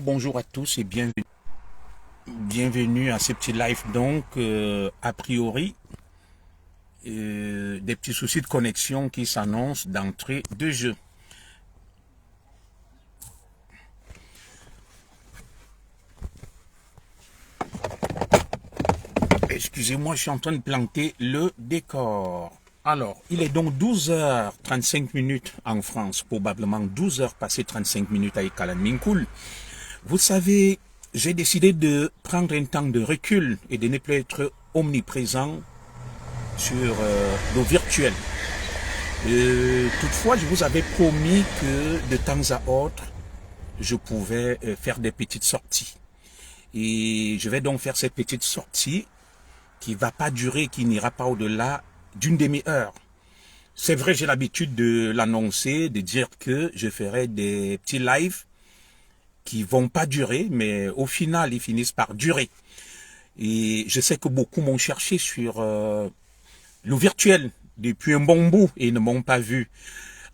Bonjour à tous et bienvenue à ce petit live. Donc, a priori, des petits soucis de connexion qui s'annoncent d'entrée de jeu. Excusez-moi, je suis en train de planter le décor. Alors, il est donc 12h35 en France, probablement 12h passées 35 minutes à Ekalan Vous savez, j'ai décidé de prendre un temps de recul et de ne plus être omniprésent sur le virtuel. Toutefois, je vous avais promis que de temps à autre, je pouvais faire des petites sorties. Et je vais donc faire cette petite sortie qui ne va pas durer, qui n'ira pas au-delà d'une demi-heure. C'est vrai, j'ai l'habitude de l'annoncer, de dire que je ferai des petits lives qui vont pas durer, mais au final, ils finissent par durer. Et je sais que beaucoup m'ont cherché sur le virtuel depuis un bon bout et ne m'ont pas vu.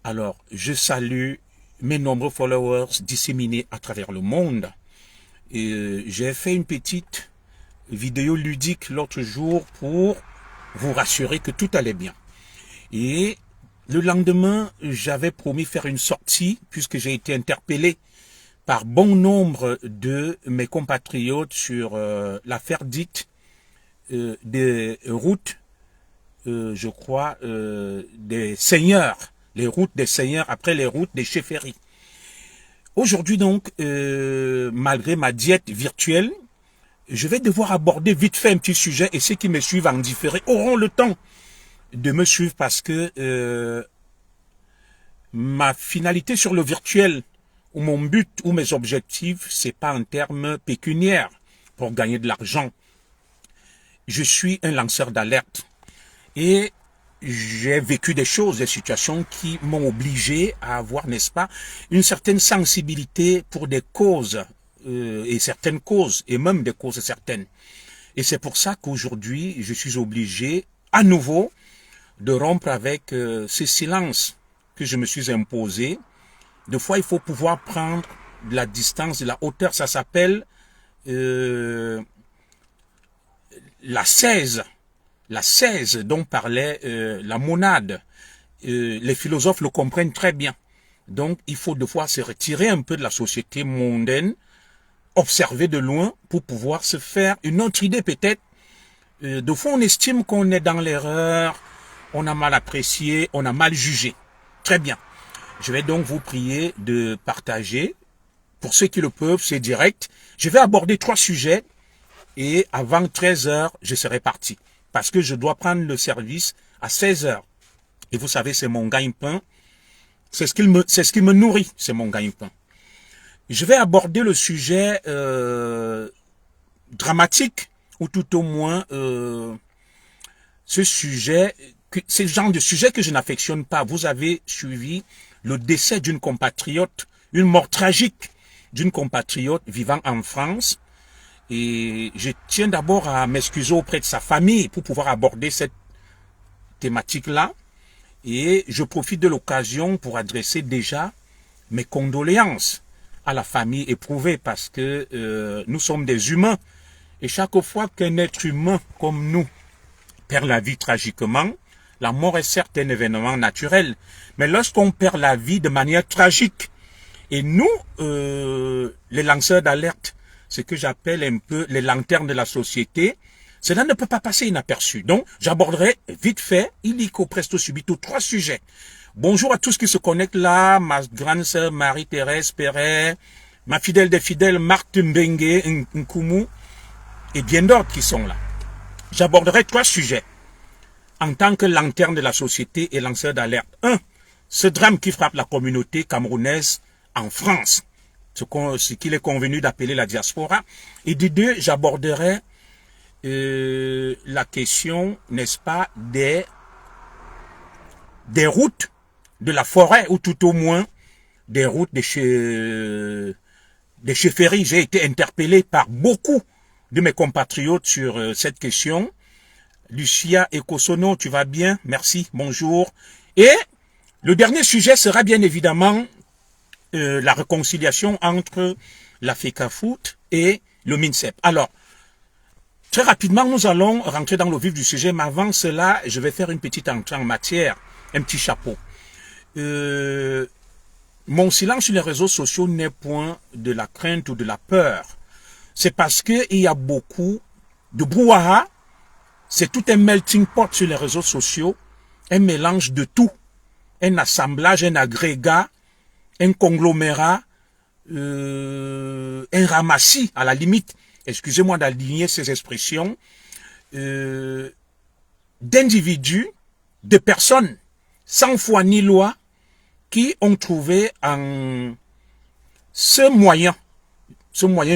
Alors, je salue mes nombreux followers disséminés à travers le monde. J'ai fait une petite vidéo ludique l'autre jour pour vous rassurer que tout allait bien. Et le lendemain, j'avais promis faire une sortie puisque j'ai été interpellé par bon nombre de mes compatriotes sur l'affaire dite des routes, je crois, des seigneurs, les routes des seigneurs après les routes des chefferies. Aujourd'hui donc, malgré ma diète virtuelle, je vais devoir aborder vite fait un petit sujet et ceux qui me suivent en différé auront le temps de me suivre parce que ma finalité sur le virtuel ou mon but ou mes objectifs, c'est pas en termes pécuniaires pour gagner de l'argent. Je suis un lanceur d'alerte et j'ai vécu des choses, des situations qui m'ont obligé à avoir, n'est-ce pas, une certaine sensibilité pour des causes et certaines causes, et même des causes certaines. Et c'est pour ça qu'aujourd'hui, je suis obligé à nouveau de rompre avec ce silence que je me suis imposé. Des fois, il faut pouvoir prendre de la distance, de la hauteur. Ça s'appelle la 16. La 16 dont parlait la monade. Les philosophes le comprennent très bien. Donc, il faut des fois se retirer un peu de la société mondaine, observer de loin pour pouvoir se faire une autre idée peut-être. Des fois, on estime qu'on est dans l'erreur, on a mal apprécié, on a mal jugé. Très bien. Je vais donc vous prier de partager. Pour ceux qui le peuvent, c'est direct. Je vais aborder 3 sujets et avant 13 heures, je serai parti. Parce que je dois prendre le service à 16 heures. Et vous savez, c'est mon gagne-pain. C'est ce qui me nourrit, c'est mon gagne-pain. Je vais aborder le sujet dramatique, ou tout au moins ce genre de sujet que je n'affectionne pas. Vous avez suivi le décès d'une compatriote, une mort tragique d'une compatriote vivant en France. Et je tiens d'abord à m'excuser auprès de sa famille pour pouvoir aborder cette thématique-là. Et je profite de l'occasion pour adresser déjà mes condoléances à la famille éprouvée parce que nous sommes des humains. Et chaque fois qu'un être humain comme nous perd la vie tragiquement, la mort est certes un événement naturel. Mais lorsqu'on perd la vie de manière tragique, et nous, les lanceurs d'alerte, ce que j'appelle un peu les lanternes de la société, cela ne peut pas passer inaperçu. Donc, j'aborderai vite fait, illico presto subito, 3 sujets. Bonjour à tous qui se connectent là, ma grande sœur Marie-Thérèse Perret, ma fidèle des fidèles Marc Mbengue Nkumu, et bien d'autres qui sont là. J'aborderai 3 sujets en tant que lanterne de la société et lanceur d'alerte. 1. Ce drame qui frappe la communauté camerounaise en France, ce qu'il est convenu d'appeler la diaspora. Et de 2, j'aborderai la question, n'est-ce pas, des routes de la forêt, ou tout au moins des routes des chefferies. J'ai été interpellé par beaucoup de mes compatriotes sur cette question. Lucia Ekosono, tu vas bien? Merci, bonjour. Et le dernier sujet sera bien évidemment la réconciliation entre la FECAFOOT et le MINCEP. Alors, très rapidement, nous allons rentrer dans le vif du sujet, mais avant cela, je vais faire une petite entrée en matière, un petit chapeau. Mon silence sur les réseaux sociaux n'est point de la crainte ou de la peur. C'est parce qu'il y a beaucoup de brouhaha. C'est tout un melting pot sur les réseaux sociaux, un mélange de tout, un assemblage, un agrégat, un conglomérat, un ramassis, à la limite, excusez-moi d'aligner ces expressions, d'individus, de personnes, sans foi ni loi, qui ont trouvé en ce moyen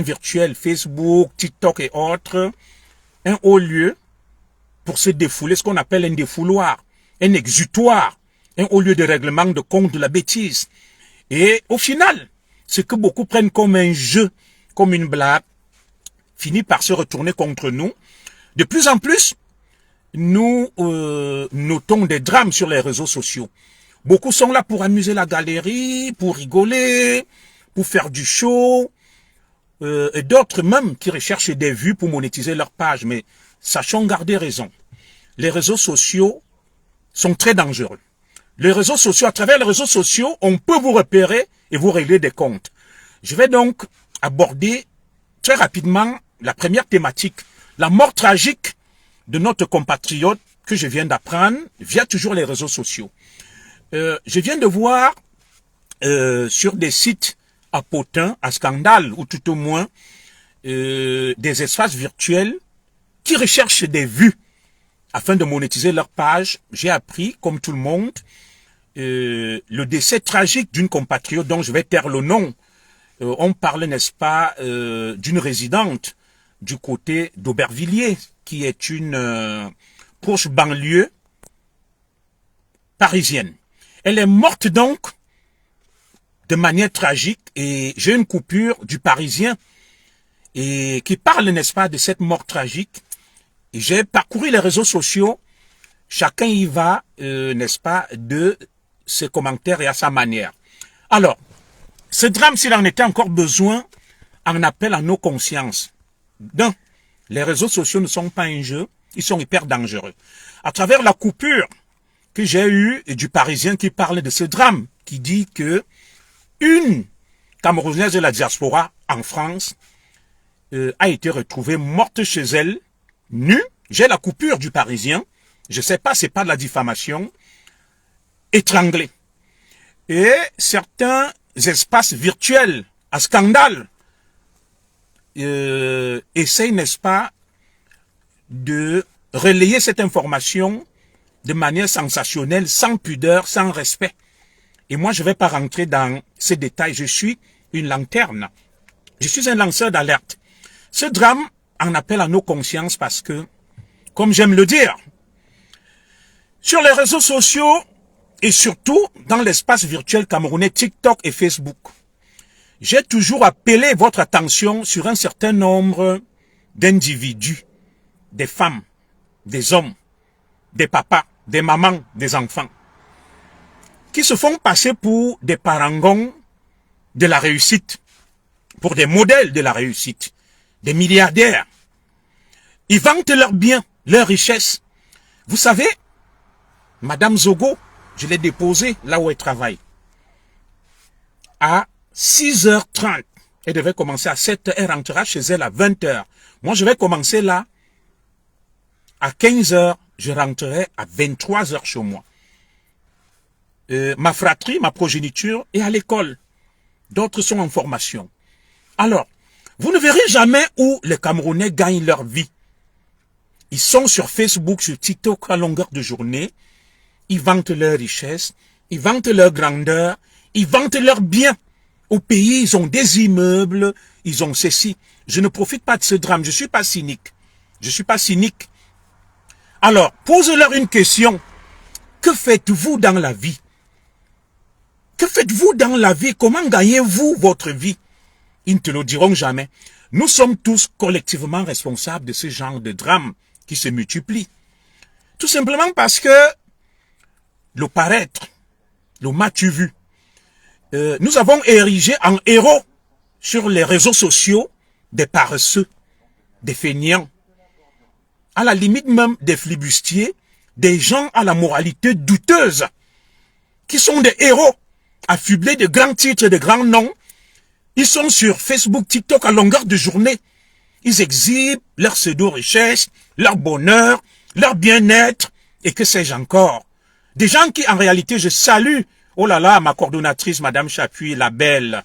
virtuel, Facebook, TikTok et autres, un haut lieu pour se défouler, ce qu'on appelle un défouloir, un exutoire, un haut lieu de règlement de compte de la bêtise. Et au final, ce que beaucoup prennent comme un jeu, comme une blague, finit par se retourner contre nous. De plus en plus, nous notons des drames sur les réseaux sociaux. Beaucoup sont là pour amuser la galerie, pour rigoler, pour faire du show, et d'autres même qui recherchent des vues pour monétiser leur page. Mais sachons garder raison. Les réseaux sociaux sont très dangereux. Les réseaux sociaux, à travers les réseaux sociaux, on peut vous repérer et vous régler des comptes. Je vais donc aborder très rapidement la première thématique, la mort tragique de notre compatriote que je viens d'apprendre via toujours les réseaux sociaux. Je viens de voir sur des sites à potins, à scandale, ou tout au moins des espaces virtuels qui recherchent des vues afin de monétiser leur page. J'ai appris, comme tout le monde, le décès tragique d'une compatriote dont je vais taire le nom. On parle, n'est-ce pas, d'une résidente du côté d'Aubervilliers, qui est une proche banlieue parisienne. Elle est morte donc de manière tragique et j'ai une coupure du Parisien et qui parle, n'est-ce pas, de cette mort tragique. Et j'ai parcouru les réseaux sociaux, chacun y va, n'est-ce pas, de ses commentaires et à sa manière. Alors, ce drame, s'il en était encore besoin, en appelle à nos consciences. D'un, les réseaux sociaux ne sont pas un jeu, ils sont hyper dangereux. À travers la coupure que j'ai eue du Parisien qui parle de ce drame, qui dit que une Camerounaise de la diaspora en France a été retrouvée morte chez elle, nue. J'ai la coupure du Parisien, je sais pas, c'est pas de la diffamation, étranglée. Et certains espaces virtuels à scandale essayent, n'est-ce pas, de relayer cette information de manière sensationnelle, sans pudeur, sans respect. Et moi, je ne vais pas rentrer dans ces détails. Je suis une lanterne. Je suis un lanceur d'alerte. Ce drame en appelle à nos consciences parce que, comme j'aime le dire, sur les réseaux sociaux et surtout dans l'espace virtuel camerounais TikTok et Facebook, j'ai toujours appelé votre attention sur un certain nombre d'individus, des femmes, des hommes, des papas, des mamans, des enfants, qui se font passer pour des parangons de la réussite, pour des modèles de la réussite, des milliardaires. Ils vantent leurs biens, leurs richesses. Vous savez, Madame Zogo, je l'ai déposée là où elle travaille. À 6h30, elle devait commencer à 7h, elle rentrera chez elle à 20h. Moi, je vais commencer là. À 15h, je rentrerai à 23h chez moi. Ma fratrie, ma progéniture est à l'école. D'autres sont en formation. Alors, vous ne verrez jamais où les Camerounais gagnent leur vie. Ils sont sur Facebook, sur TikTok à longueur de journée. Ils vantent leur richesse, ils vantent leur grandeur, ils vantent leurs biens. Au pays, ils ont des immeubles, ils ont ceci. Je ne profite pas de ce drame, je ne suis pas cynique. Je ne suis pas cynique. Alors, posez-leur une question. Que faites-vous dans la vie? Que faites-vous dans la vie? Comment gagnez-vous votre vie? Ils ne te le diront jamais. Nous sommes tous collectivement responsables de ce genre de drame qui se multiplient. Tout simplement parce que le paraître, le m'as-tu vu, nous avons érigé en héros sur les réseaux sociaux des paresseux, des feignants, à la limite même des flibustiers, des gens à la moralité douteuse, qui sont des héros, affublés de grands titres et de grands noms. Ils sont sur Facebook, TikTok à longueur de journée. Ils exhibent leur pseudo-richesse, leur bonheur, leur bien-être, et que sais-je encore. Des gens qui, en réalité, je salue, oh là là, ma coordonnatrice, Madame Chapuis, la belle.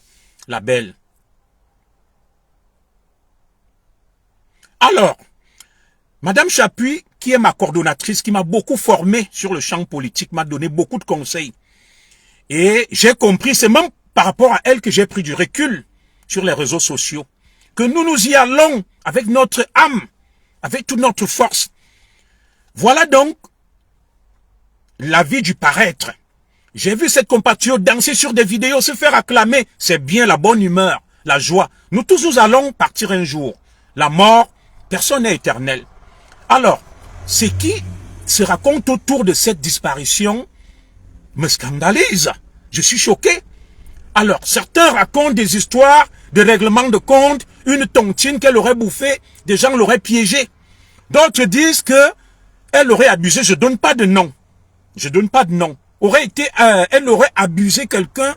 Alors, Madame Chapuis, qui est ma coordonnatrice, qui m'a beaucoup formé sur le champ politique, m'a donné beaucoup de conseils. Et j'ai compris, c'est même par rapport à elle que j'ai pris du recul sur les réseaux sociaux, que nous y allons avec notre âme, avec toute notre force. Voilà donc la vie du paraître. J'ai vu cette compatriote danser sur des vidéos, se faire acclamer. C'est bien la bonne humeur, la joie. Nous tous, nous allons partir un jour. La mort, personne n'est éternel. Alors, ce qui se raconte autour de cette disparition me scandalise. Je suis choqué. Alors, certains racontent des histoires de règlement de compte, une tontine qu'elle aurait bouffée, des gens l'auraient piégée. D'autres disent que elle aurait abusé, je donne pas de nom. Je donne pas de nom. Elle aurait abusé quelqu'un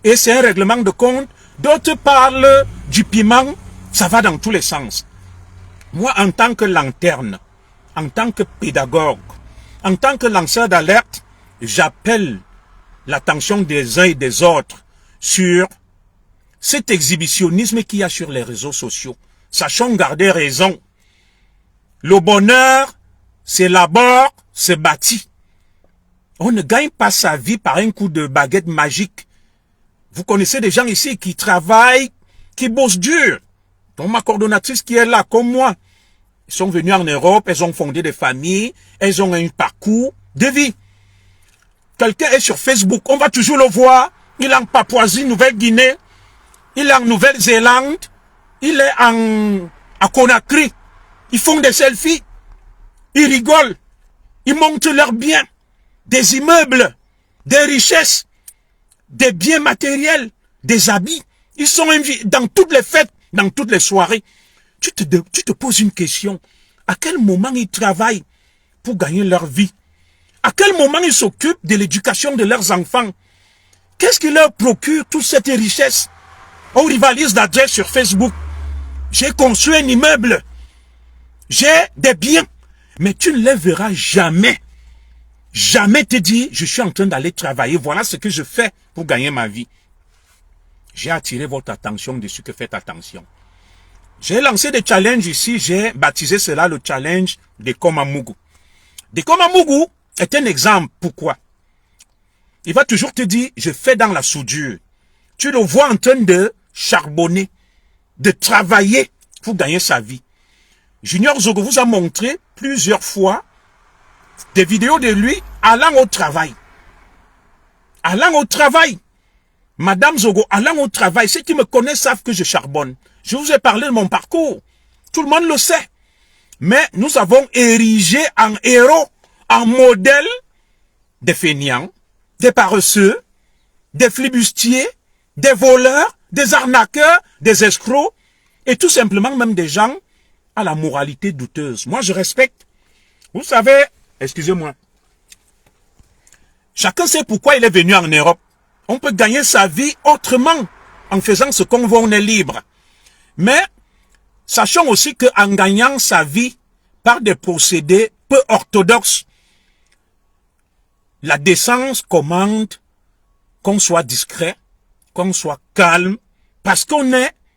et c'est un règlement de compte. D'autres parlent du piment, ça va dans tous les sens. Moi, en tant que lanterne, en tant que pédagogue, en tant que lanceur d'alerte, j'appelle l'attention des uns et des autres sur cet exhibitionnisme qu'il y a sur les réseaux sociaux. Sachons garder raison. Le bonheur, c'est labeur, c'est bâti. On ne gagne pas sa vie par un coup de baguette magique. Vous connaissez des gens ici qui travaillent, qui bossent dur. Donc ma coordonnatrice qui est là, comme moi, ils sont venus en Europe, elles ont fondé des familles, elles ont un parcours de vie. Quelqu'un est sur Facebook, on va toujours le voir, il est en Papouasie, Nouvelle-Guinée, il est en Nouvelle-Zélande, il est à Conakry. Ils font des selfies, ils rigolent, ils montrent leurs biens, des immeubles, des richesses, des biens matériels, des habits. Ils sont dans toutes les fêtes, dans toutes les soirées. Tu te poses une question. À quel moment ils travaillent pour gagner leur vie? À quel moment ils s'occupent de l'éducation de leurs enfants? Qu'est-ce qui leur procure toute cette richesse? On rivalise d'adresse sur Facebook. J'ai construit un immeuble. J'ai des biens. Mais tu ne les verras jamais. Jamais te dire, je suis en train d'aller travailler. Voilà ce que je fais pour gagner ma vie. J'ai attiré votre attention dessus, que faites attention. J'ai lancé des challenges ici. J'ai baptisé cela le challenge de Komamougou. De Komamougou est un exemple. Pourquoi? Il va toujours te dire, je fais dans la soudure. Tu le vois en train de charbonner, de travailler pour gagner sa vie. Junior Zogo vous a montré plusieurs fois des vidéos de lui allant au travail. Allant au travail. Madame Zogo, allant au travail. Ceux qui me connaissent savent que je charbonne. Je vous ai parlé de mon parcours. Tout le monde le sait. Mais nous avons érigé en héros, en modèle des feignants, des paresseux, des flibustiers, des voleurs, des arnaqueurs, des escrocs, et tout simplement même des gens à la moralité douteuse. Moi, je respecte. Vous savez, excusez-moi, chacun sait pourquoi il est venu en Europe. On peut gagner sa vie autrement, en faisant ce qu'on veut, on est libre. Mais, sachons aussi qu'en gagnant sa vie par des procédés peu orthodoxes, la décence commande qu'on soit discret, qu'on soit calme, parce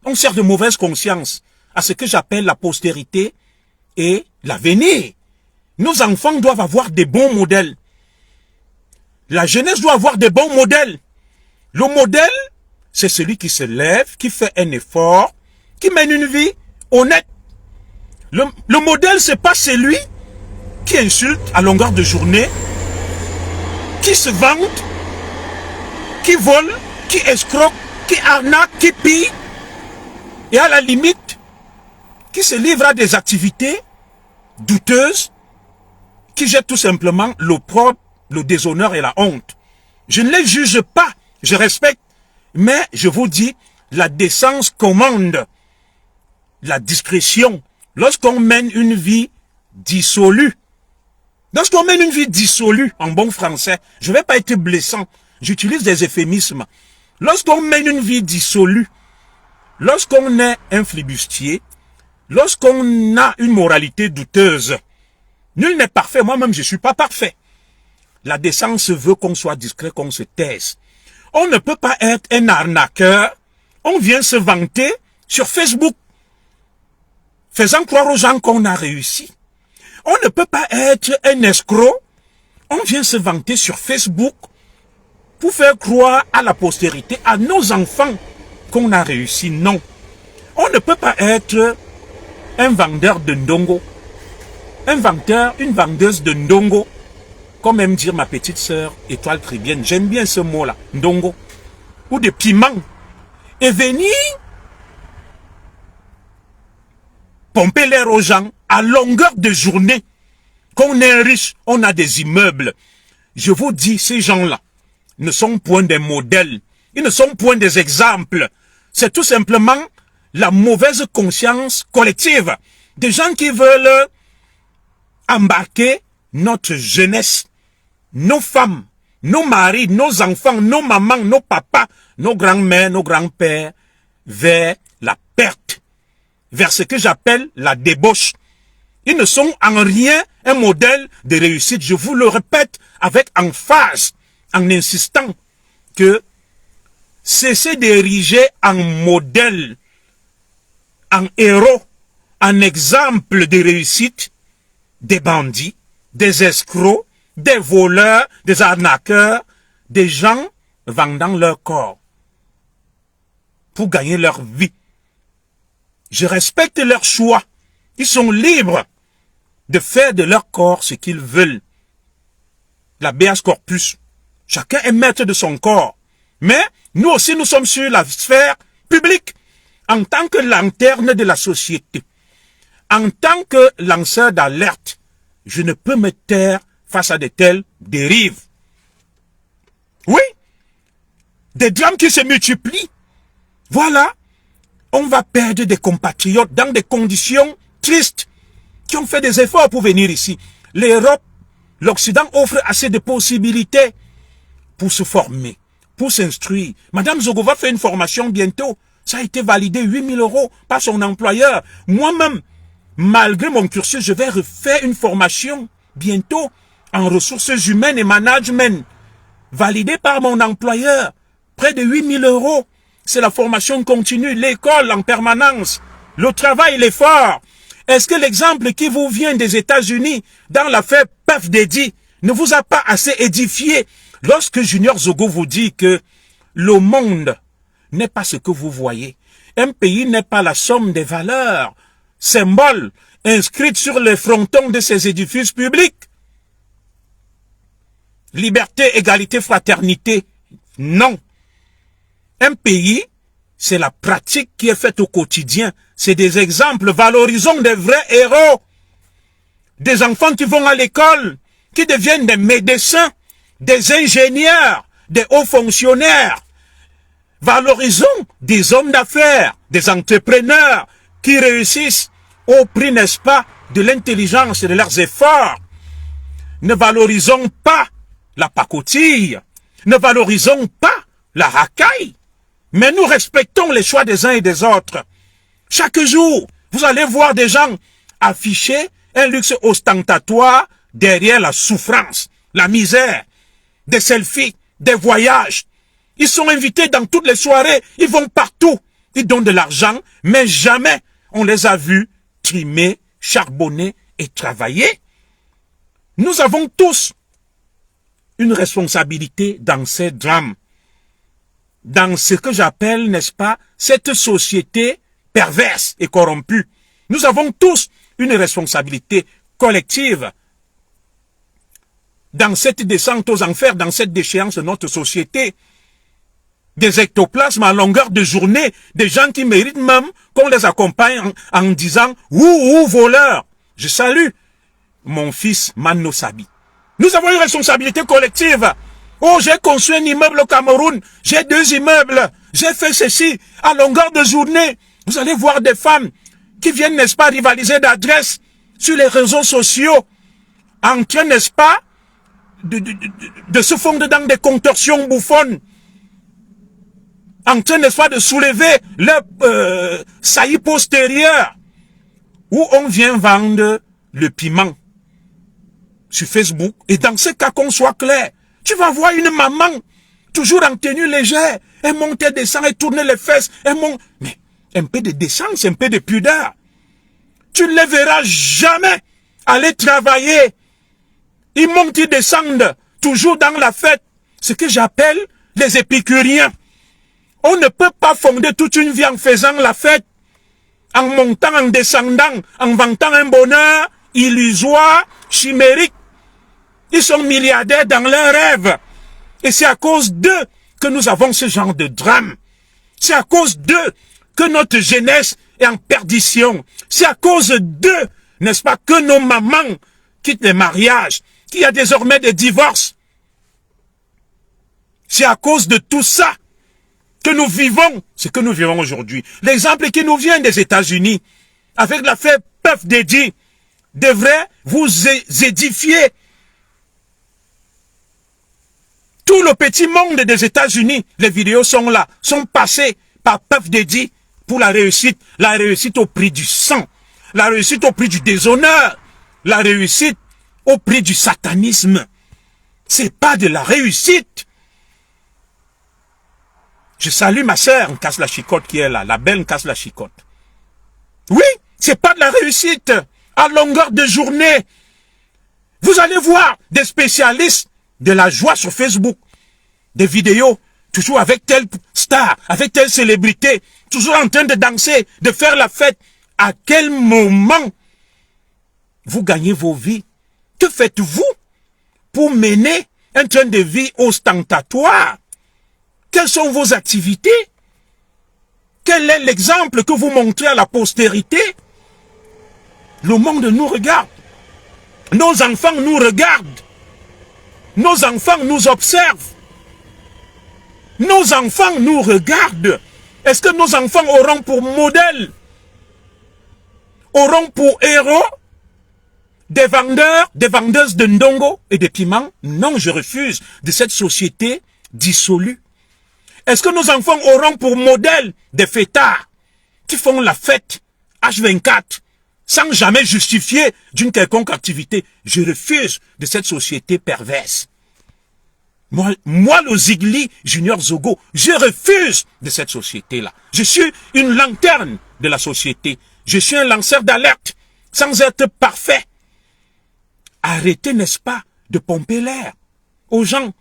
on sert de mauvaise conscience à ce que j'appelle la postérité et l'avenir. Nos enfants doivent avoir des bons modèles. La jeunesse doit avoir des bons modèles. Le modèle, c'est celui qui se lève, qui fait un effort, qui mène une vie honnête. Le modèle, c'est pas celui qui insulte à longueur de journée, qui se vante, qui vole, qui escroque, qui arnaque, qui pille, et à la limite, qui se livre à des activités douteuses, qui jette tout simplement l'opprobre, le déshonneur et la honte. Je ne les juge pas, je respecte, mais je vous dis, La décence commande la discrétion. Lorsqu'on mène une vie dissolue, lorsqu'on mène une vie dissolue, en bon français, je ne vais pas être blessant, j'utilise des euphémismes. Lorsqu'on mène une vie dissolue, lorsqu'on est un flibustier, lorsqu'on a une moralité douteuse, nul n'est parfait, moi-même je ne suis pas parfait. La décence veut qu'on soit discret, qu'on se taise. On ne peut pas être un arnaqueur, on vient se vanter sur Facebook, faisant croire aux gens qu'on a réussi. On ne peut pas être un escroc, on vient se vanter sur Facebook pour faire croire à la postérité, à nos enfants, qu'on a réussi. Non. On ne peut pas être un vendeur de ndongo, un vendeur, une vendeuse de ndongo, comme aime dire ma petite sœur Étoile Tribienne, j'aime bien ce mot-là, ndongo, ou de piment, et venir pomper l'air aux gens à longueur de journée. Qu'on est riche, on a des immeubles. Je vous dis, ces gens-là ne sont point des modèles, ils ne sont point des exemples. C'est tout simplement la mauvaise conscience collective des gens qui veulent embarquer notre jeunesse, nos femmes, nos maris, nos enfants, nos mamans, nos papas, nos grands-mères, nos grands-pères, vers la perte, vers ce que j'appelle la débauche. Ils ne sont en rien un modèle de réussite. Je vous le répète avec emphase, en insistant que cessez d'ériger en modèle, en héros, en exemple de réussite des bandits, des escrocs, des voleurs, des arnaqueurs, des gens vendant leur corps pour gagner leur vie. Je respecte leur choix. Ils sont libres de faire de leur corps ce qu'ils veulent. L'habeas corpus. Chacun est maître de son corps. Mais nous aussi, nous sommes sur la sphère publique en tant que lanterne de la société. En tant que lanceur d'alerte, je ne peux me taire face à de telles dérives. Oui, des drames qui se multiplient. Voilà, on va perdre des compatriotes dans des conditions tristes, qui ont fait des efforts pour venir ici. L'Europe, l'Occident offre assez de possibilités pour se former, pour s'instruire. Madame Zogo va faire une formation bientôt. Ça a été validé 8 000 € par son employeur. Moi-même, malgré mon cursus, je vais refaire une formation bientôt en ressources humaines et management, validée par mon employeur. Près de 8 000 €. C'est la formation continue, l'école en permanence, le travail, l'effort. Est-ce que l'exemple qui vous vient des États-Unis dans l'affaire Puff Daddy ne vous a pas assez édifié lorsque Junior Zogo vous dit que le monde n'est pas ce que vous voyez. Un pays n'est pas la somme des valeurs, symboles, inscrites sur les frontons de ses édifices publics. Liberté, égalité, fraternité, non. Un pays, c'est la pratique qui est faite au quotidien. C'est des exemples. Valorisons des vrais héros. Des enfants qui vont à l'école, qui deviennent des médecins, des ingénieurs, des hauts fonctionnaires. Valorisons des hommes d'affaires, des entrepreneurs qui réussissent au prix, n'est-ce pas, de l'intelligence et de leurs efforts. Ne valorisons pas la pacotille. Ne valorisons pas la racaille. Mais nous respectons les choix des uns et des autres. Chaque jour, vous allez voir des gens afficher un luxe ostentatoire derrière la souffrance, la misère, des selfies, des voyages. Ils sont invités dans toutes les soirées, ils vont partout. Ils donnent de l'argent, mais jamais on les a vus trimer, charbonner et travailler. Nous avons tous une responsabilité dans ces drames. Dans ce que j'appelle, n'est-ce pas, cette société perverse et corrompue. Nous avons tous une responsabilité collective dans cette descente aux enfers, dans cette déchéance de notre société. Des ectoplasmes à longueur de journée, des gens qui méritent même qu'on les accompagne en disant « Ouh, voleur !» Je salue mon fils Mano Sabi. Nous avons une responsabilité collective Oh, j'ai construit un immeuble au Cameroun, j'ai 2 immeubles, j'ai fait ceci à longueur de journée. Vous allez voir des femmes qui viennent, n'est-ce pas, rivaliser d'adresse sur les réseaux sociaux, en train, n'est-ce pas, de se fondre dans des contorsions bouffonnes, en train, n'est-ce pas, de soulever leur saillie postérieure, où on vient vendre le piment sur Facebook. Et dans ce cas, qu'on soit clair, tu vas voir une maman, toujours en tenue légère, elle monte et descend, elle tourne les fesses, elle monte. Mais un peu de décence, un peu de pudeur. Tu ne les verras jamais aller travailler. Ils montent, ils descendent, toujours dans la fête. Ce que j'appelle les épicuriens. On ne peut pas fonder toute une vie en faisant la fête, en montant, en descendant, en vantant un bonheur illusoire, chimérique. Ils sont milliardaires dans leurs rêves. Et c'est à cause d'eux que nous avons ce genre de drame. C'est à cause d'eux que notre jeunesse est en perdition. C'est à cause d'eux, n'est-ce pas, que nos mamans quittent les mariages, qu'il y a désormais des divorces. C'est à cause de tout ça que nous vivons ce que nous vivons aujourd'hui. L'exemple qui nous vient des États-Unis, avec l'affaire Puff Daddy, devrait vous édifier. Tout le petit monde des États-Unis, les vidéos sont là, sont passées par Puff Daddy pour la réussite au prix du sang, la réussite au prix du déshonneur, la réussite au prix du satanisme. C'est pas de la réussite. Je salue ma sœur, Casse la Chicotte qui est là, la belle Casse la Chicotte. Oui, c'est pas de la réussite à longueur de journée. Vous allez voir des spécialistes de la joie sur Facebook, des vidéos, toujours avec telle star, avec telle célébrité, toujours en train de danser, de faire la fête. À quel moment vous gagnez vos vies? Que faites-vous pour mener un train de vie ostentatoire? Quelles sont vos activités? Quel est l'exemple que vous montrez à la postérité? Le monde nous regarde. Nos enfants nous regardent. Nos enfants nous observent. Nos enfants nous regardent. Est-ce que nos enfants auront pour modèle, auront pour héros des vendeurs, des vendeuses de ndongo et de piments? Non, je refuse de cette société dissolue. Est-ce que nos enfants auront pour modèle des fêtards qui font la fête H24 sans jamais justifier d'une quelconque activité? Je refuse de cette société perverse. Moi, le Zigli Junior Zogo, je refuse de cette société-là. Je suis une lanterne de la société. Je suis un lanceur d'alerte sans être parfait. Arrêtez, n'est-ce pas, de pomper l'air aux gens.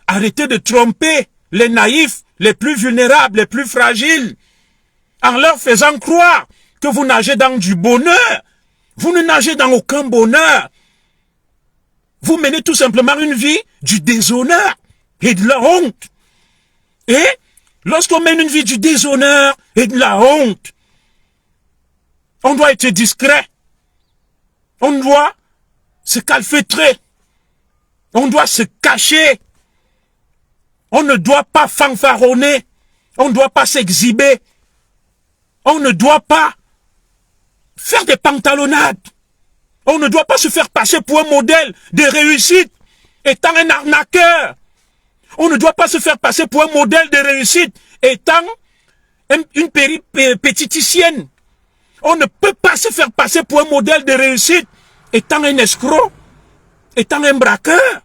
Arrêtez de tromper les naïfs, les plus vulnérables, les plus fragiles, en leur faisant croire que vous nagez dans du bonheur. Vous ne nagez dans aucun bonheur. Vous menez tout simplement une vie du déshonneur et de la honte. Et lorsqu'on mène une vie du déshonneur et de la honte, on doit être discret. On doit se calfeutrer. On doit se cacher. On ne doit pas fanfaronner. On ne doit pas s'exhiber. On ne doit pas faire des pantalonnades. On ne doit pas se faire passer pour un modèle de réussite étant un arnaqueur. On ne doit pas se faire passer pour un modèle de réussite étant une péripatéticienne. On ne peut pas se faire passer pour un modèle de réussite étant un escroc, étant un braqueur.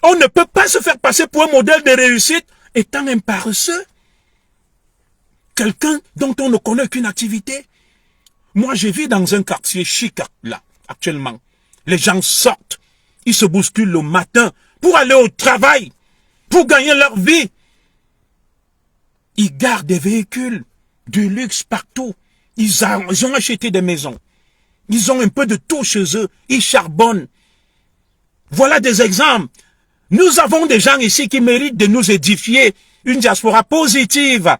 On ne peut pas se faire passer pour un modèle de réussite étant un paresseux. Quelqu'un dont on ne connaît qu'une activité. Moi, je vis dans un quartier chic, là, actuellement. Les gens sortent, ils se bousculent le matin pour aller au travail, pour gagner leur vie. Ils gardent des véhicules, du luxe partout. Ils ont acheté des maisons. Ils ont un peu de tout chez eux. Ils charbonnent. Voilà des exemples. Nous avons des gens ici qui méritent de nous édifier. Une diaspora positive.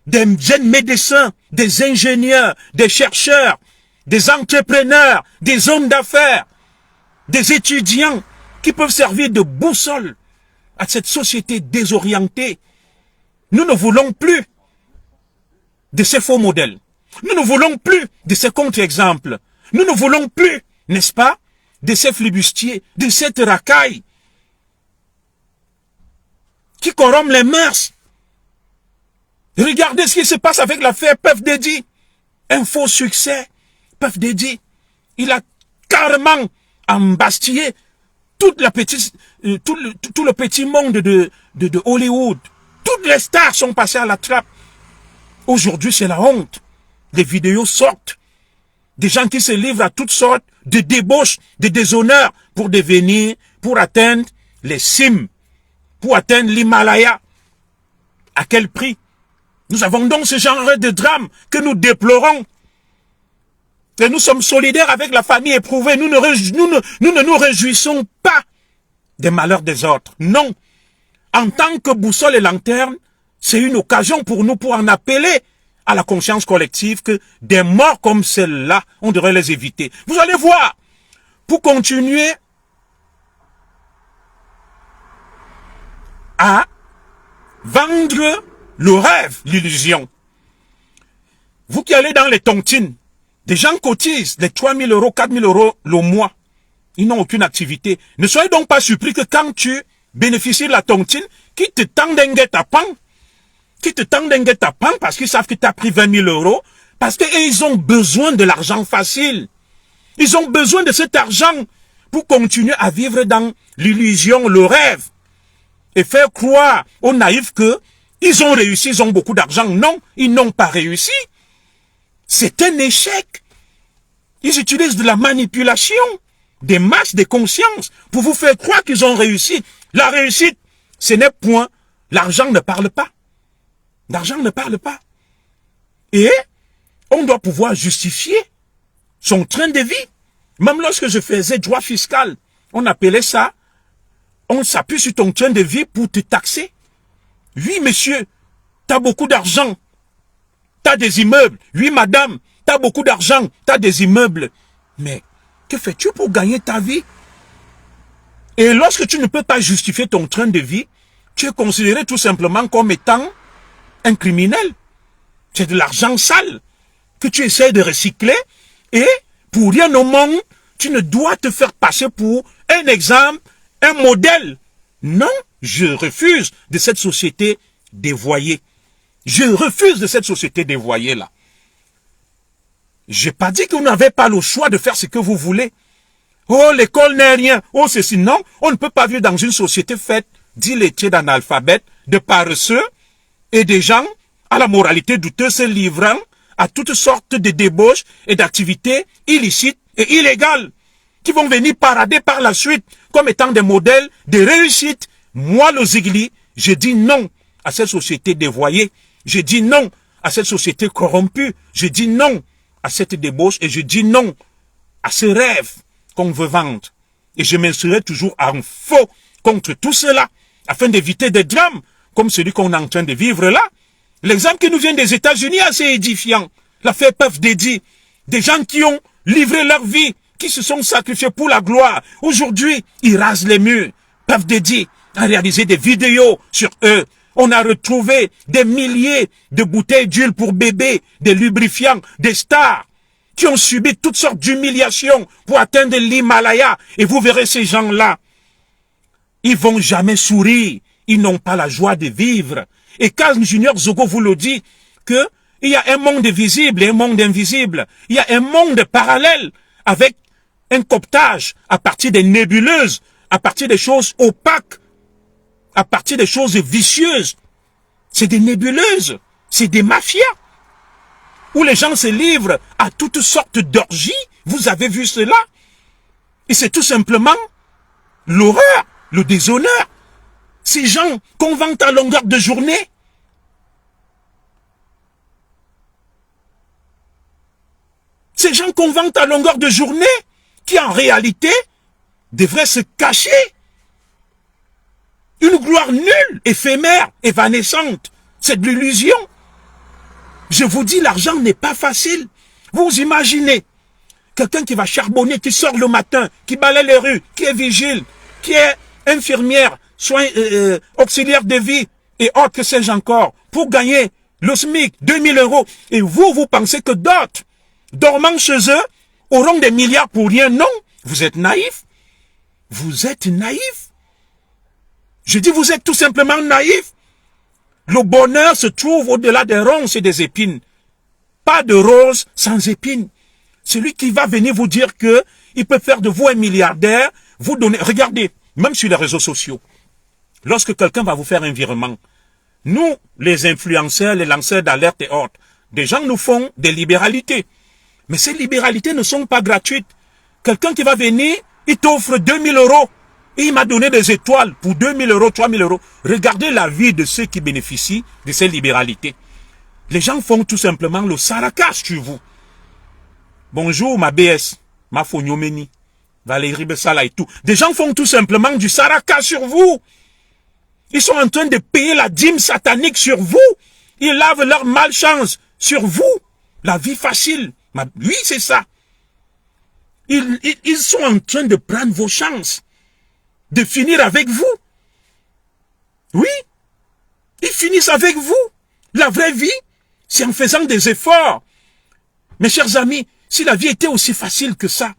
Des jeunes médecins, des ingénieurs, des chercheurs, des entrepreneurs, des hommes d'affaires, des étudiants qui peuvent servir de boussole à cette société désorientée. Nous ne voulons plus de ces faux modèles. Nous ne voulons plus de ces contre-exemples. Nous ne voulons plus, n'est-ce pas, de ces flibustiers, de cette racaille qui corrompt les mœurs. Regardez ce qui se passe avec l'affaire Puff Daddy. Un faux succès. Puff Daddy, il a carrément embastillé toute la petite, tout le petit monde de Hollywood. Toutes les stars sont passées à la trappe. Aujourd'hui, c'est la honte. Les vidéos sortent. Des gens qui se livrent à toutes sortes de débauches, de déshonneurs pour atteindre les cimes, pour atteindre l'Himalaya. À quel prix? Nous avons donc ce genre de drame que nous déplorons. Et nous sommes solidaires avec la famille éprouvée. Nous ne nous réjouissons pas des malheurs des autres. Non. En tant que boussole et lanterne, c'est une occasion pour nous pour en appeler à la conscience collective que des morts comme celle-là, on devrait les éviter. Vous allez voir, pour continuer à vendre le rêve, l'illusion. Vous qui allez dans les tontines, des gens cotisent les 3 000 euros, 4 000 euros le mois. Ils n'ont aucune activité. Ne soyez donc pas surpris que quand tu bénéficies de la tontine, qui te tendent un guet-apens, parce qu'ils savent que tu as pris 20 000 euros, parce qu'ils ont besoin de l'argent facile. Ils ont besoin de cet argent pour continuer à vivre dans l'illusion, le rêve, et faire croire aux naïfs que ils ont réussi, ils ont beaucoup d'argent. Non, ils n'ont pas réussi. C'est un échec. Ils utilisent de la manipulation, des masses de conscience pour vous faire croire qu'ils ont réussi. La réussite, ce n'est point. L'argent ne parle pas. L'argent ne parle pas. Et on doit pouvoir justifier son train de vie. Même lorsque je faisais droit fiscal, on appelait ça, on s'appuie sur ton train de vie pour te taxer. Oui, monsieur, tu as beaucoup d'argent. Tu as des immeubles. Oui, madame, tu as beaucoup d'argent. Tu as des immeubles. Mais que fais-tu pour gagner ta vie? Et lorsque tu ne peux pas justifier ton train de vie, tu es considéré tout simplement comme étant un criminel. C'est de l'argent sale que tu essaies de recycler. Et pour rien au monde, tu ne dois te faire passer pour un exemple, un modèle. Non, je refuse de cette société dévoyée. Je refuse de cette société dévoyée-là. J'ai pas dit que vous n'avez pas le choix de faire ce que vous voulez. Oh, l'école n'est rien. Oh, ceci. Non, on ne peut pas vivre dans une société faite d'illettrés, d'analphabètes, de paresseux et des gens à la moralité douteuse se livrant à toutes sortes de débauches et d'activités illicites et illégales qui vont venir parader par la suite comme étant des modèles de réussite. Moi, le Zigli, je dis non à cette société dévoyée. Je dis non à cette société corrompue. Je dis non à cette débauche et je dis non à ce rêve qu'on veut vendre. Et je m'insurerai toujours en faux contre tout cela afin d'éviter des drames comme celui qu'on est en train de vivre là. L'exemple qui nous vient des États-Unis est assez édifiant. L'affaire Puff Daddy. Des gens qui ont livré leur vie, qui se sont sacrifiés pour la gloire. Aujourd'hui, ils rasent les murs. Puff Daddy a réalisé des vidéos sur eux. On a retrouvé des milliers de bouteilles d'huile pour bébés, des lubrifiants, des stars qui ont subi toutes sortes d'humiliations pour atteindre l'Himalaya. Et vous verrez ces gens-là, ils vont jamais sourire. Ils n'ont pas la joie de vivre. Et Carl Junior Zogo vous le dit, que il y a un monde visible et un monde invisible. Il y a un monde parallèle avec un cooptage à partir des nébuleuses, à partir des choses opaques, à partir des choses vicieuses. C'est des nébuleuses, c'est des mafias, où les gens se livrent à toutes sortes d'orgies. Vous avez vu cela? Et c'est tout simplement l'horreur, le déshonneur. Ces gens qu'on vante à longueur de journée. Ces gens qu'on vante à longueur de journée, qui en réalité devraient se cacher. Une gloire nulle, éphémère, évanescente. C'est de l'illusion. Je vous dis, l'argent n'est pas facile. Vous imaginez quelqu'un qui va charbonner, qui sort le matin, qui balaie les rues, qui est vigile, qui est infirmière, auxiliaire de vie et autres que sais-je encore, pour gagner le SMIC, 2000 euros. Et vous pensez que d'autres, dormant chez eux, auront des milliards pour rien? Non, vous êtes naïf. Vous êtes naïf. Je dis, vous êtes tout simplement naïf. Le bonheur se trouve au-delà des ronces et des épines. Pas de rose sans épines. Celui qui va venir vous dire que il peut faire de vous un milliardaire, vous donner, regardez, même sur les réseaux sociaux, lorsque quelqu'un va vous faire un virement, nous, les influenceurs, les lanceurs d'alerte et autres, des gens nous font des libéralités. Mais ces libéralités ne sont pas gratuites. Quelqu'un qui va venir, il t'offre 2000 euros. Et il m'a donné des étoiles pour 2000 euros, 3000 euros. Regardez la vie de ceux qui bénéficient de ces libéralités. Les gens font tout simplement le saraka sur vous. Bonjour ma BS, ma Fonyomeni, Valérie Bessala et tout. Des gens font tout simplement du saraka sur vous. Ils sont en train de payer la dîme satanique sur vous. Ils lavent leur malchance sur vous. La vie facile. Oui, c'est ça. Ils sont en train de prendre vos chances. De finir avec vous. Oui. Ils finissent avec vous. La vraie vie, c'est en faisant des efforts. Mes chers amis, si la vie était aussi facile que ça,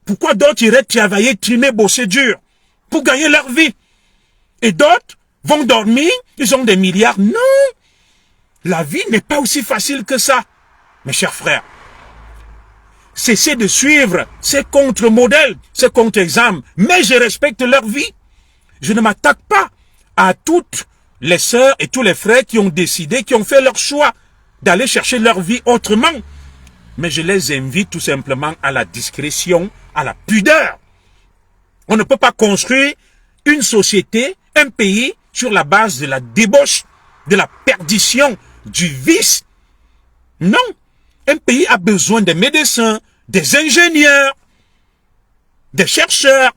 pourquoi d'autres iraient travailler, trimer, bosser dur pour gagner leur vie? Et d'autres vont dormir, ils ont des milliards. Non. La vie n'est pas aussi facile que ça, mes chers frères. Cessez de suivre ces contre-modèles, ces contre-exemples. Mais je respecte leur vie. Je ne m'attaque pas à toutes les sœurs et tous les frères qui ont décidé, qui ont fait leur choix d'aller chercher leur vie autrement. Mais je les invite tout simplement à la discrétion, à la pudeur. On ne peut pas construire une société, un pays, sur la base de la débauche, de la perdition, du vice. Non. Un pays a besoin des médecins, des ingénieurs, des chercheurs,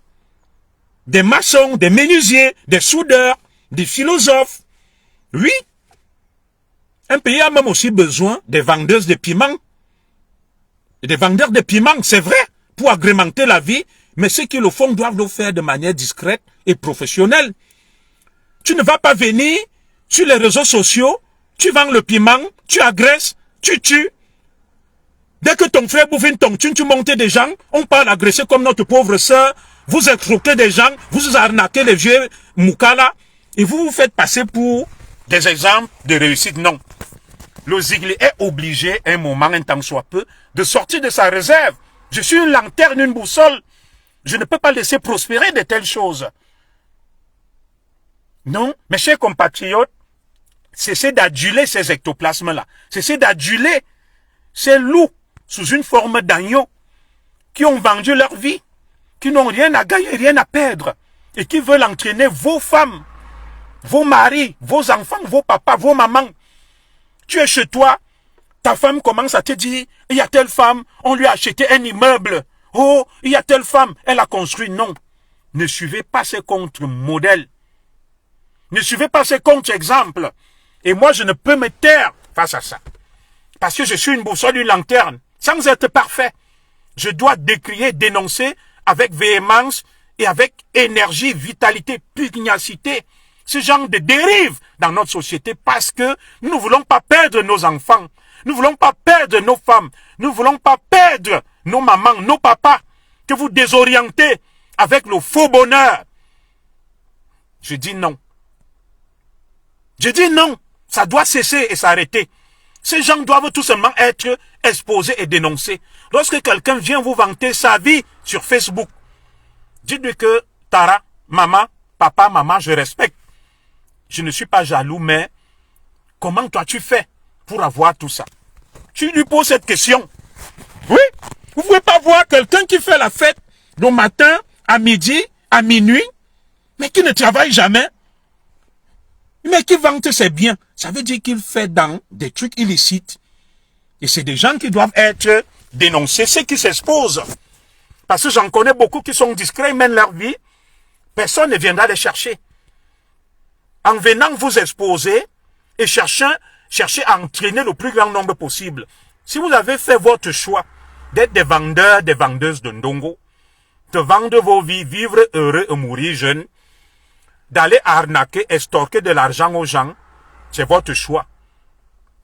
des maçons, des menuisiers, des soudeurs, des philosophes. Oui. Un pays a même aussi besoin des vendeuses de piments. Et des vendeurs de piments, c'est vrai, pour agrémenter la vie, mais ceux qui le font doivent le faire de manière discrète et professionnelle. Tu ne vas pas venir sur les réseaux sociaux, tu vends le piment, tu agresses, tu tues. Dès que ton frère bouffe une tontine, tu montes des gens, on parle agresser comme notre pauvre sœur, vous escroquez des gens, vous arnaquez les vieux moukala, et vous vous faites passer pour des exemples de réussite. Non. Le Zigli est obligé, un moment, un temps soit peu, de sortir de sa réserve. Je suis une lanterne, une boussole. Je ne peux pas laisser prospérer de telles choses. Non, mes chers compatriotes, cessez d'aduler ces ectoplasmes-là. Cessez d'aduler ces loups sous une forme d'agneau qui ont vendu leur vie, qui n'ont rien à gagner, rien à perdre, et qui veulent entraîner vos femmes, vos maris, vos enfants, vos papas, vos mamans. Tu es chez toi, ta femme commence à te dire, il y a telle femme, on lui a acheté un immeuble. Oh, il y a telle femme, elle a construit. Non, ne suivez pas ces contre-modèles. Ne suivez pas ces contre-exemples. Et moi, je ne peux me taire face à ça. Parce que je suis une boussole, une lanterne, sans être parfait. Je dois décrier, dénoncer avec véhémence et avec énergie, vitalité, pugnacité, ce genre de dérive dans notre société parce que nous ne voulons pas perdre nos enfants. Nous ne voulons pas perdre nos femmes. Nous ne voulons pas perdre nos mamans, nos papas, que vous désorientez avec le faux bonheur. Je dis non. Je dis non. Ça doit cesser et s'arrêter. Ces gens doivent tout simplement être exposés et dénoncés. Lorsque quelqu'un vient vous vanter sa vie sur Facebook, dites-lui que Tara, maman, papa, maman, je respecte. Je ne suis pas jaloux, mais comment toi tu fais pour avoir tout ça? Tu lui poses cette question. Oui, vous ne pouvez pas voir quelqu'un qui fait la fête le matin, à midi, à minuit, mais qui ne travaille jamais, mais qui vante ses biens. Ça veut dire qu'il fait dans des trucs illicites. Et c'est des gens qui doivent être dénoncés, ceux qui s'exposent. Parce que j'en connais beaucoup qui sont discrets, ils mènent leur vie. Personne ne viendra les chercher. En venant vous exposer et chercher à entraîner le plus grand nombre possible. Si vous avez fait votre choix d'être des vendeurs, des vendeuses de ndongo, de vendre vos vies, vivre heureux et mourir jeune, d'aller arnaquer, extorquer de l'argent aux gens, c'est votre choix.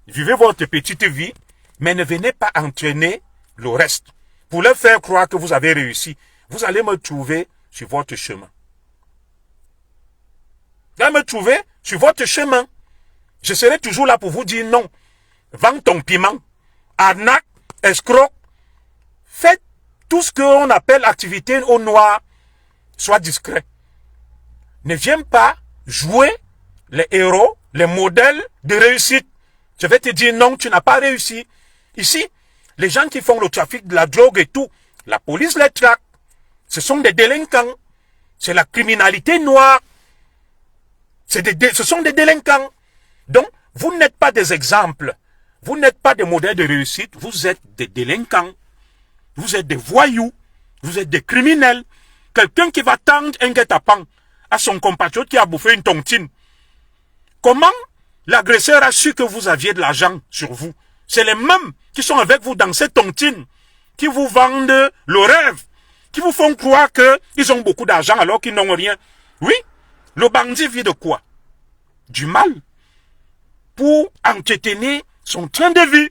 Vivez votre petite vie, mais ne venez pas entraîner le reste. Pour leur faire croire que vous avez réussi, vous allez me trouver sur votre chemin. Vous allez me trouver sur votre chemin. Je serai toujours là pour vous dire non. Vends ton piment, arnaque, escroc, faites tout ce qu'on appelle activité au noir. Sois discret. Ne viens pas jouer les héros, les modèles de réussite. Je vais te dire non, tu n'as pas réussi. Ici, les gens qui font le trafic de la drogue et tout, la police les traque. Ce sont des délinquants. C'est la criminalité noire. Ce sont des délinquants. Donc, vous n'êtes pas des exemples. Vous n'êtes pas des modèles de réussite. Vous êtes des délinquants. Vous êtes des voyous. Vous êtes des criminels. Quelqu'un qui va tendre un guet-apens à son compatriote qui a bouffé une tontine. Comment l'agresseur a su que vous aviez de l'argent sur vous? C'est les mêmes qui sont avec vous dans cette tontine, qui vous vendent le rêve, qui vous font croire qu'ils ont beaucoup d'argent alors qu'ils n'ont rien. Oui, le bandit vit de quoi? Du mal. Pour entretenir son train de vie.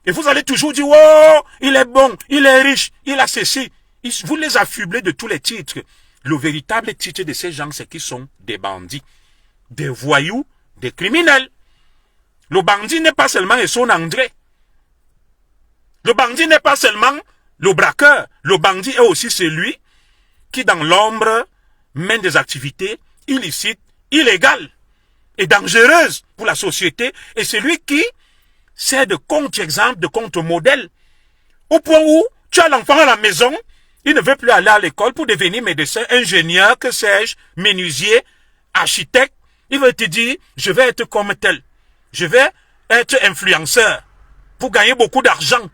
Et vous allez toujours dire, oh, il est bon, il est riche, il a ceci. Vous les affublez de tous les titres. Le véritable titre de ces gens, c'est qu'ils sont des bandits, des voyous, des criminels. Le bandit n'est pas seulement son André. Le bandit n'est pas seulement le braqueur. Le bandit est aussi celui qui, dans l'ombre, mène des activités illicites, illégales et dangereuses pour la société. Et celui qui sert de contre-exemple, de contre-modèle. Au point où tu as l'enfant à la maison, il ne veut plus aller à l'école pour devenir médecin, ingénieur, que sais-je, menuisier, architecte. Il veut te dire, je vais être comme tel. Je vais être influenceur pour gagner beaucoup d'argent.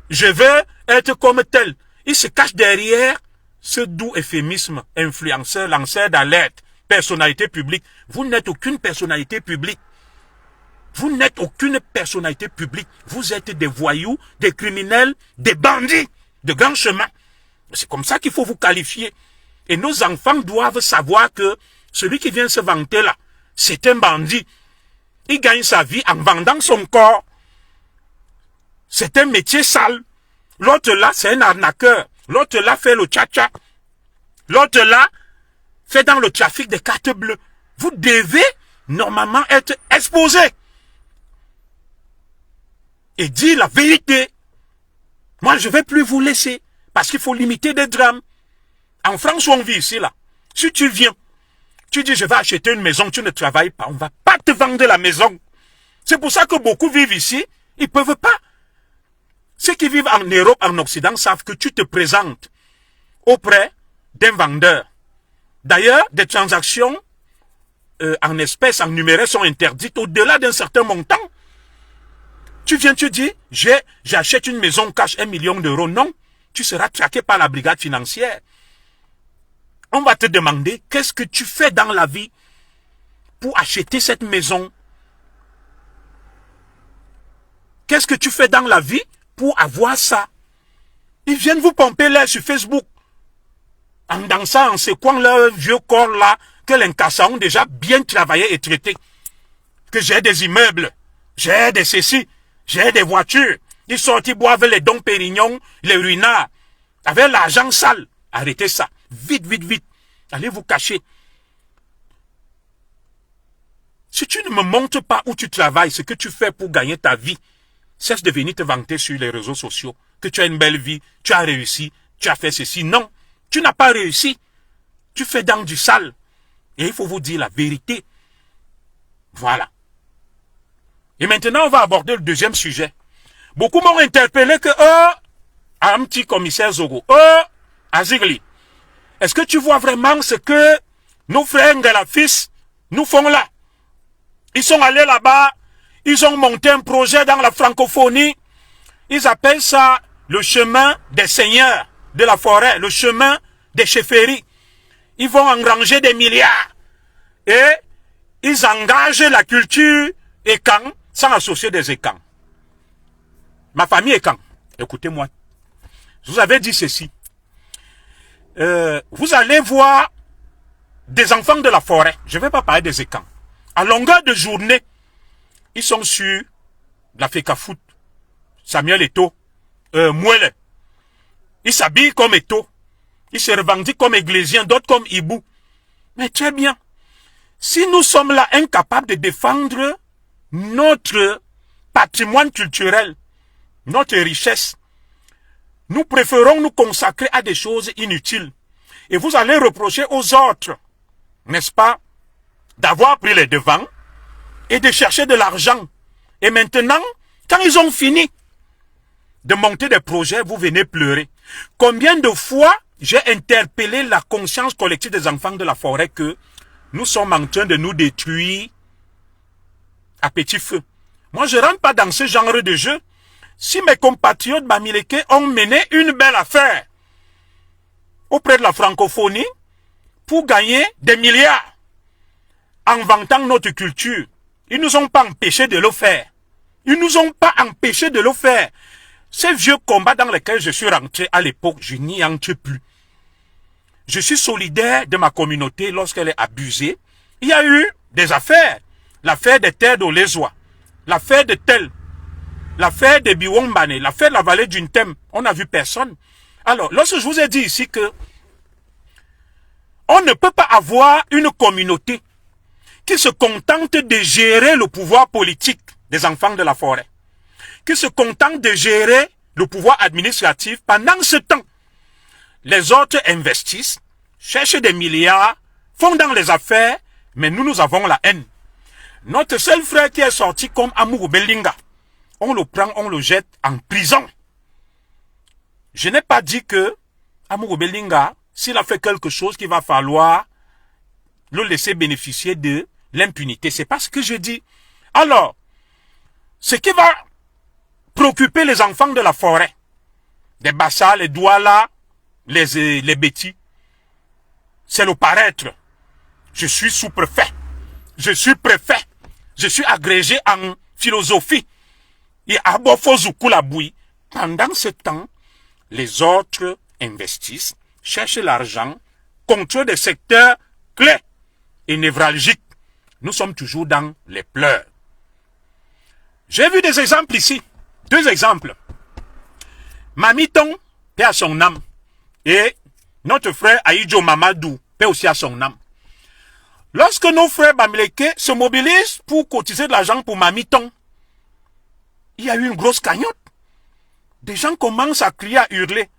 Je veux être comme tel. Il se cache derrière ce doux euphémisme, influenceur, lanceur d'alerte, personnalité publique. Vous n'êtes aucune personnalité publique. Vous n'êtes aucune personnalité publique. Vous êtes des voyous, des criminels, des bandits de grand chemin. C'est comme ça qu'il faut vous qualifier. Et nos enfants doivent savoir que celui qui vient se vanter là, c'est un bandit. Il gagne sa vie en vendant son corps. C'est un métier sale. L'autre là, c'est un arnaqueur. L'autre là fait le tcha-tcha. L'autre là fait dans le trafic des cartes bleues. Vous devez normalement être exposé. Et dire la vérité. Moi, je ne vais plus vous laisser. Parce qu'il faut limiter des drames. En France, où on vit ici, là. Si tu viens, tu dis, je vais acheter une maison, tu ne travailles pas. On ne va pas te vendre la maison. C'est pour ça que beaucoup vivent ici. Ils ne peuvent pas. Ceux qui vivent en Europe, en Occident, savent que tu te présentes auprès d'un vendeur. D'ailleurs, des transactions en espèces, en numéraire sont interdites au-delà d'un certain montant. Tu viens, tu dis, j'achète une maison cash 1 million d'euros. Non, tu seras traqué par la brigade financière. On va te demander, qu'est-ce que tu fais dans la vie pour acheter cette maison? Qu'est-ce que tu fais dans la vie pour avoir ça? Ils viennent vous pomper l'air sur Facebook. En dansant, en secouant leur vieux corps là, que l'incassa ont déjà bien travaillé et traité. Que j'ai des immeubles, j'ai des ceci, j'ai des voitures. Ils sortent, ils boivent les Dom Pérignon, les ruinards, avec l'argent sale. Arrêtez ça. Vite, vite, vite. Allez vous cacher. Si tu ne me montres pas où tu travailles, ce que tu fais pour gagner ta vie, cesse de venir te vanter sur les réseaux sociaux, que tu as une belle vie, tu as réussi, tu as fait ceci. Non, tu n'as pas réussi. Tu fais dans du sale. Et il faut vous dire la vérité. Voilà. Et maintenant, on va aborder le deuxième sujet. Beaucoup m'ont interpellé que, un petit commissaire Zogo, Azigli, est-ce que tu vois vraiment ce que nos frères Ngalafis nous font là? Ils sont allés là-bas, ils ont monté un projet dans la francophonie, ils appellent ça le chemin des seigneurs de la forêt, le chemin des chefferies. Ils vont engranger des milliards et ils engagent la culture Ekan sans associer des Ekans. Ma famille Ekan, écoutez-moi, je vous avais dit ceci. vous allez voir des enfants de la forêt. Je ne vais pas parler des écans. À longueur de journée, ils sont sur la Fecafoot, Samuel Eto'o, Mouele. Ils s'habillent comme Eto'o. Ils se revendiquent comme Églésiens, d'autres comme Ibou. Mais très bien. Si nous sommes là incapables de défendre notre patrimoine culturel, notre richesse, nous préférons nous consacrer à des choses inutiles. Et vous allez reprocher aux autres, n'est-ce pas, d'avoir pris les devants et de chercher de l'argent. Et maintenant, quand ils ont fini de monter des projets, vous venez pleurer. Combien de fois j'ai interpellé la conscience collective des enfants de la forêt que nous sommes en train de nous détruire à petit feu. Moi, je ne rentre pas dans ce genre de jeu. Si mes compatriotes bamileke ont mené une belle affaire auprès de la francophonie pour gagner des milliards en vantant notre culture, ils ne nous ont pas empêchés de le faire. Ils ne nous ont pas empêchés de le faire. Ces vieux combats dans lesquels je suis rentré à l'époque, je n'y entre plus. Je suis solidaire de ma communauté lorsqu'elle est abusée. Il y a eu des affaires. L'affaire des terres d'Olézoa, l'affaire de Tel, l'affaire de Biwombane, l'affaire de la vallée d'Untem. On n'a vu personne. Alors, lorsque je vous ai dit ici que on ne peut pas avoir une communauté qui se contente de gérer le pouvoir politique des enfants de la forêt, qui se contente de gérer le pouvoir administratif, pendant ce temps, les autres investissent, cherchent des milliards, font dans les affaires, mais nous avons la haine. Notre seul frère qui est sorti comme Amourou Belinga, on le prend, on le jette en prison. Je n'ai pas dit que Amourou Belinga, s'il a fait quelque chose, qu'il va falloir le laisser bénéficier de l'impunité. C'est pas ce que je dis. Alors, ce qui va préoccuper les enfants de la forêt, les Bassa, les Douala, les Bétis, c'est le paraître. Je suis sous-préfet, je suis préfet, je suis agrégé en philosophie. Et à Bofozoukoulaboui, pendant ce temps, les autres investissent, cherchent l'argent, contrôlent des secteurs clés et névralgiques. Nous sommes toujours dans les pleurs. J'ai vu des exemples ici. 2 exemples. Mamiton, paix à son âme. Et notre frère Aïdjo Mamadou, paix aussi à son âme. Lorsque nos frères Bamileke se mobilisent pour cotiser de l'argent pour Mamiton, il y a eu une grosse cagnotte. Des gens commencent à crier, à hurler.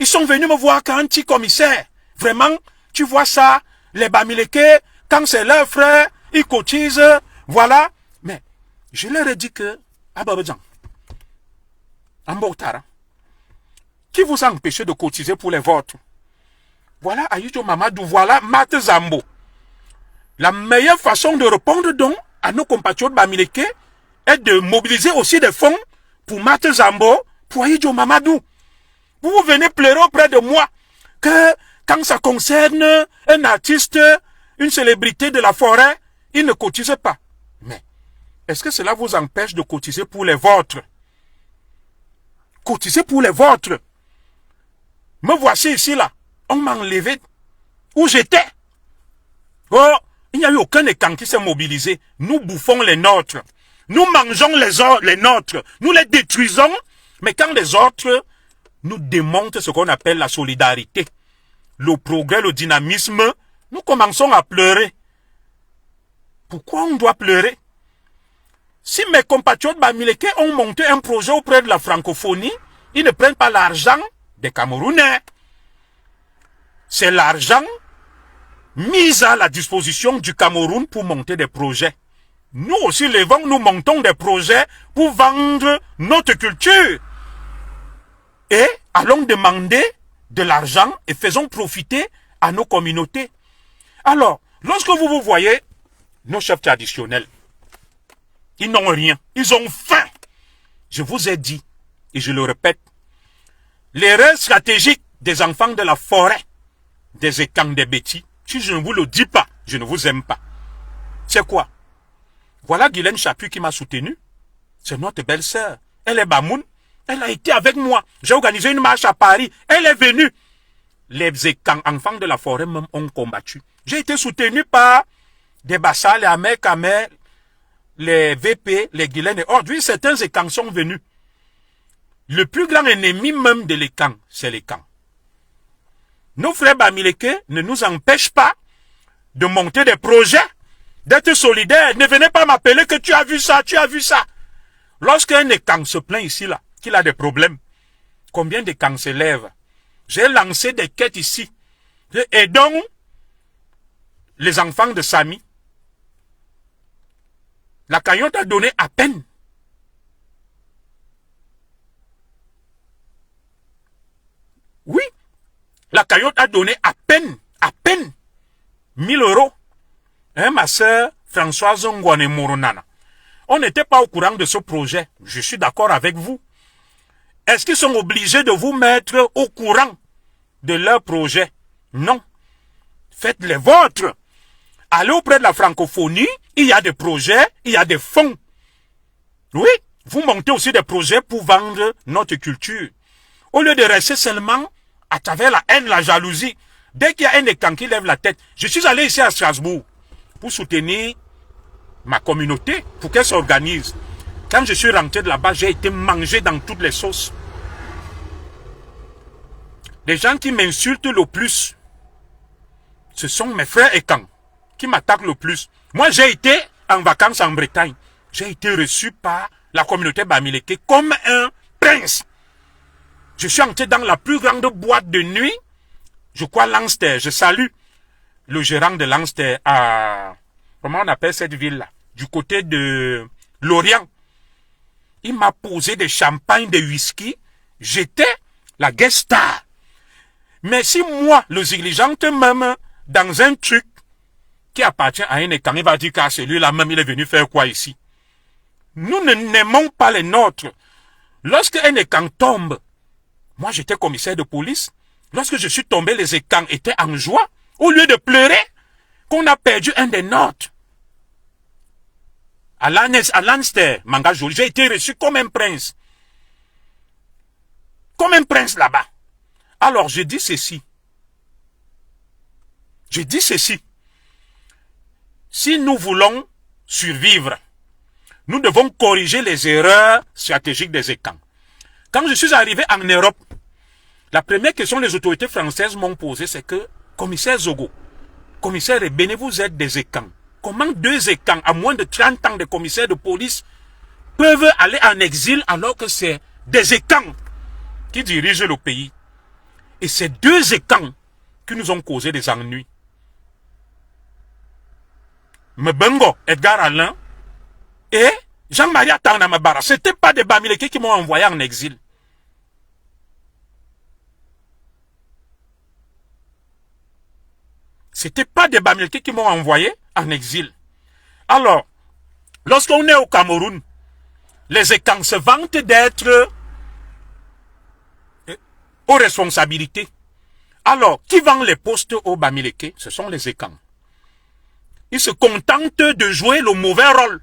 Ils sont venus me voir quand petit commissaire. Vraiment, tu vois ça, les Bamileke, quand c'est leur frère, ils cotisent, voilà. Mais je leur ai dit que, Ababadjan, Ambotara, qui vous a empêché de cotiser pour les vôtres? Voilà Aïdjo Mamadou, voilà Mat Zambo. La meilleure façon de répondre donc à nos compatriotes Bamileke est de mobiliser aussi des fonds pour Mat Zambo, pour Aïdjo Mamadou. Vous venez pleurer auprès de moi que quand ça concerne un artiste, une célébrité de la forêt, il ne cotise pas. Mais est-ce que cela vous empêche de cotiser pour les vôtres? Cotiser pour les vôtres. Me voici ici là. On m'a enlevé où j'étais. Oh, il n'y a eu aucun écran qui s'est mobilisé. Nous bouffons les nôtres. Nous mangeons les nôtres. Nous les détruisons. Mais quand les autres nous démontrent ce qu'on appelle la solidarité, le progrès, le dynamisme, nous commençons à pleurer. Pourquoi on doit pleurer? Si mes compatriotes Bamileke ont monté un projet auprès de la francophonie, ils ne prennent pas l'argent des Camerounais. C'est l'argent mis à la disposition du Cameroun pour monter des projets. Nous aussi, nous montons des projets pour vendre notre culture. Et allons demander de l'argent et faisons profiter à nos communautés. Alors, lorsque vous voyez nos chefs traditionnels, ils n'ont rien, ils ont faim. Je vous ai dit, et je le répète, l'erreur stratégique des enfants de la forêt, des écangs, des bêtis, si je ne vous le dis pas, je ne vous aime pas. C'est quoi? Voilà Guylaine Chapuis qui m'a soutenu. C'est notre belle-sœur. Elle est Bamoun. Elle a été avec moi. J'ai organisé une marche à Paris. Elle est venue. les Ekans, enfants de la forêt même, ont combattu. J'ai été soutenu par des Bassal, les Ahmed Kamer, les VP, les Guilaine et autres. Oui, certains Ekans sont venus. Le plus grand ennemi même de l'Ekan, c'est l'Ekan. Nos frères Bamileke ne nous empêchent pas de monter des projets, d'être solidaires. Ne venez pas m'appeler que tu as vu ça, tu as vu ça. Lorsqu'un Ekan se plaint ici, là, qu'il a des problèmes, combien d'Ekans se lèvent? J'ai lancé des quêtes ici. Et donc, les enfants de Sami, la cagnotte a donné à peine. Oui, la cagnotte a donné à peine 1000 euros. Hein, ma sœur Françoise Ngwane Moronana. On n'était pas au courant de ce projet. Je suis d'accord avec vous. Est-ce qu'ils sont obligés de vous mettre au courant de leur projet? Non. Faites les vôtres. Allez auprès de la francophonie, il y a des projets, il y a des fonds. Oui, vous montez aussi des projets pour vendre notre culture. Au lieu de rester seulement à travers la haine, la jalousie. Dès qu'il y a un Ekan qui lève la tête, je suis allé ici à Strasbourg pour soutenir ma communauté, pour qu'elle s'organise. Quand je suis rentré de là-bas, j'ai été mangé dans toutes les sauces. Les gens qui m'insultent le plus, ce sont mes frères Ekan qui m'attaquent le plus. Moi, j'ai été en vacances en Bretagne. J'ai été reçu par la communauté Bamileke comme un prince. Je suis entré dans la plus grande boîte de nuit, je crois Lanster. Je salue le gérant de Lanster à, comment on appelle cette ville-là, du côté de Lorient. Il m'a posé des champagnes, des whisky. J'étais la guest star. Mais si moi, le dirigeante même, dans un truc qui appartient à un Ekan, il va dire qu'à celui-là même, il est venu faire quoi ici? Nous n'aimons pas les nôtres. Lorsque un Ekan tombe, moi j'étais commissaire de police, lorsque je suis tombé, les Ekans étaient en joie, au lieu de pleurer qu'on a perdu un des nôtres. À Lanster, Manga Jolie, j'ai été reçu comme un prince. Comme un prince là-bas. Alors je dis ceci. Je dis ceci. Si nous voulons survivre, nous devons corriger les erreurs stratégiques des Ekans. Quand je suis arrivé en Europe, la première question que les autorités françaises m'ont posée, c'est que, commissaire Zogo, commissaire Ebene, vous êtes des Ekans. Comment deux Ekans, à moins de 30 ans de commissaires de police, peuvent aller en exil alors que c'est des Ekans qui dirigent le pays? Et c'est deux Ekans qui nous ont causé des ennuis. Mbengo, Edgar Alain, et Jean-Marie Atanamabara, ce n'étaient pas des Bamileke qui m'ont envoyé en exil. Ce n'étaient pas des Bamileke qui m'ont envoyé en exil. Alors, lorsqu'on est au Cameroun, les Ekans se vantent d'être aux responsabilités. Alors, qui vend les postes aux Bamileke? Ce sont les Ekans. Ils se contentent de jouer le mauvais rôle.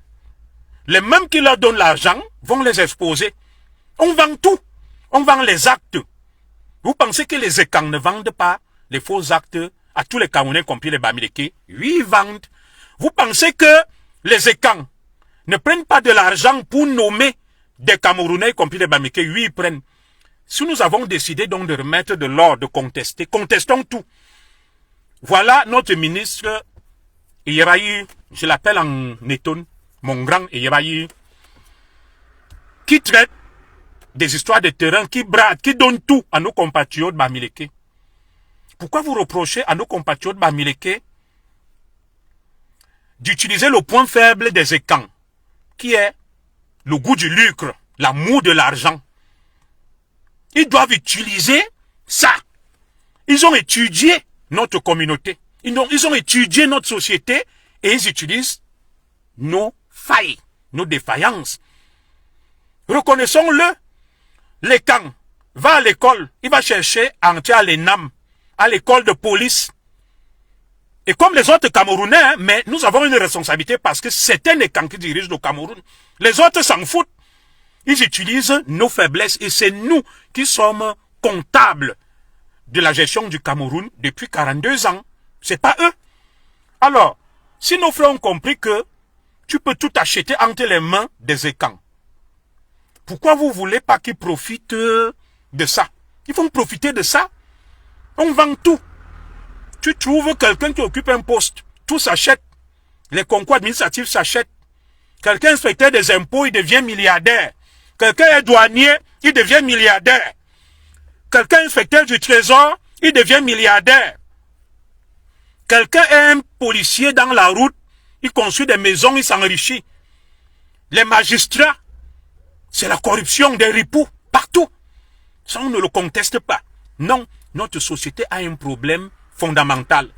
Les mêmes qui leur donnent l'argent vont les exposer. On vend tout. On vend les actes. Vous pensez que les Ekans ne vendent pas les faux actes à tous les Camerounais, compris les Bamileke? Oui, ils vendent. Vous pensez que les Ekans ne prennent pas de l'argent pour nommer des Camerounais, compris les Bamileke? Oui, ils prennent. Si nous avons décidé donc de remettre de l'ordre, de contester, contestons tout. Voilà notre ministre Yerayi, je l'appelle en Néton, mon grand Yerayi, qui traite des histoires de terrain, qui brade, qui donne tout à nos compatriotes Bamileke. Pourquoi vous reprochez à nos compatriotes Bamileke d'utiliser le point faible des Ekans, qui est le goût du lucre, l'amour de l'argent? Ils doivent utiliser ça. Ils ont étudié notre communauté. Ils ont étudié notre société et ils utilisent nos failles, nos défaillances. Reconnaissons-le. L'Ekan va à l'école, il va chercher à entrer à l'ENAM, à l'école de police. Et comme les autres Camerounais, hein, mais nous avons une responsabilité parce que c'est un Ekan qui dirige le Cameroun. Les autres s'en foutent. Ils utilisent nos faiblesses et c'est nous qui sommes comptables de la gestion du Cameroun depuis 42 ans. C'est pas eux. Alors, si nos frères ont compris que tu peux tout acheter entre les mains des écans, pourquoi vous voulez pas qu'ils profitent de ça? Ils vont profiter de ça. On vend tout. Tu trouves quelqu'un qui occupe un poste, tout s'achète. Les concours administratifs s'achètent. Quelqu'un inspecteur des impôts, il devient milliardaire. Quelqu'un est douanier, il devient milliardaire. Quelqu'un inspecteur du trésor, il devient milliardaire. Quelqu'un est un policier dans la route, il construit des maisons, il s'enrichit. Les magistrats, c'est la corruption des ripoux, partout. Ça, on ne le conteste pas. Non, notre société a un problème fondamental.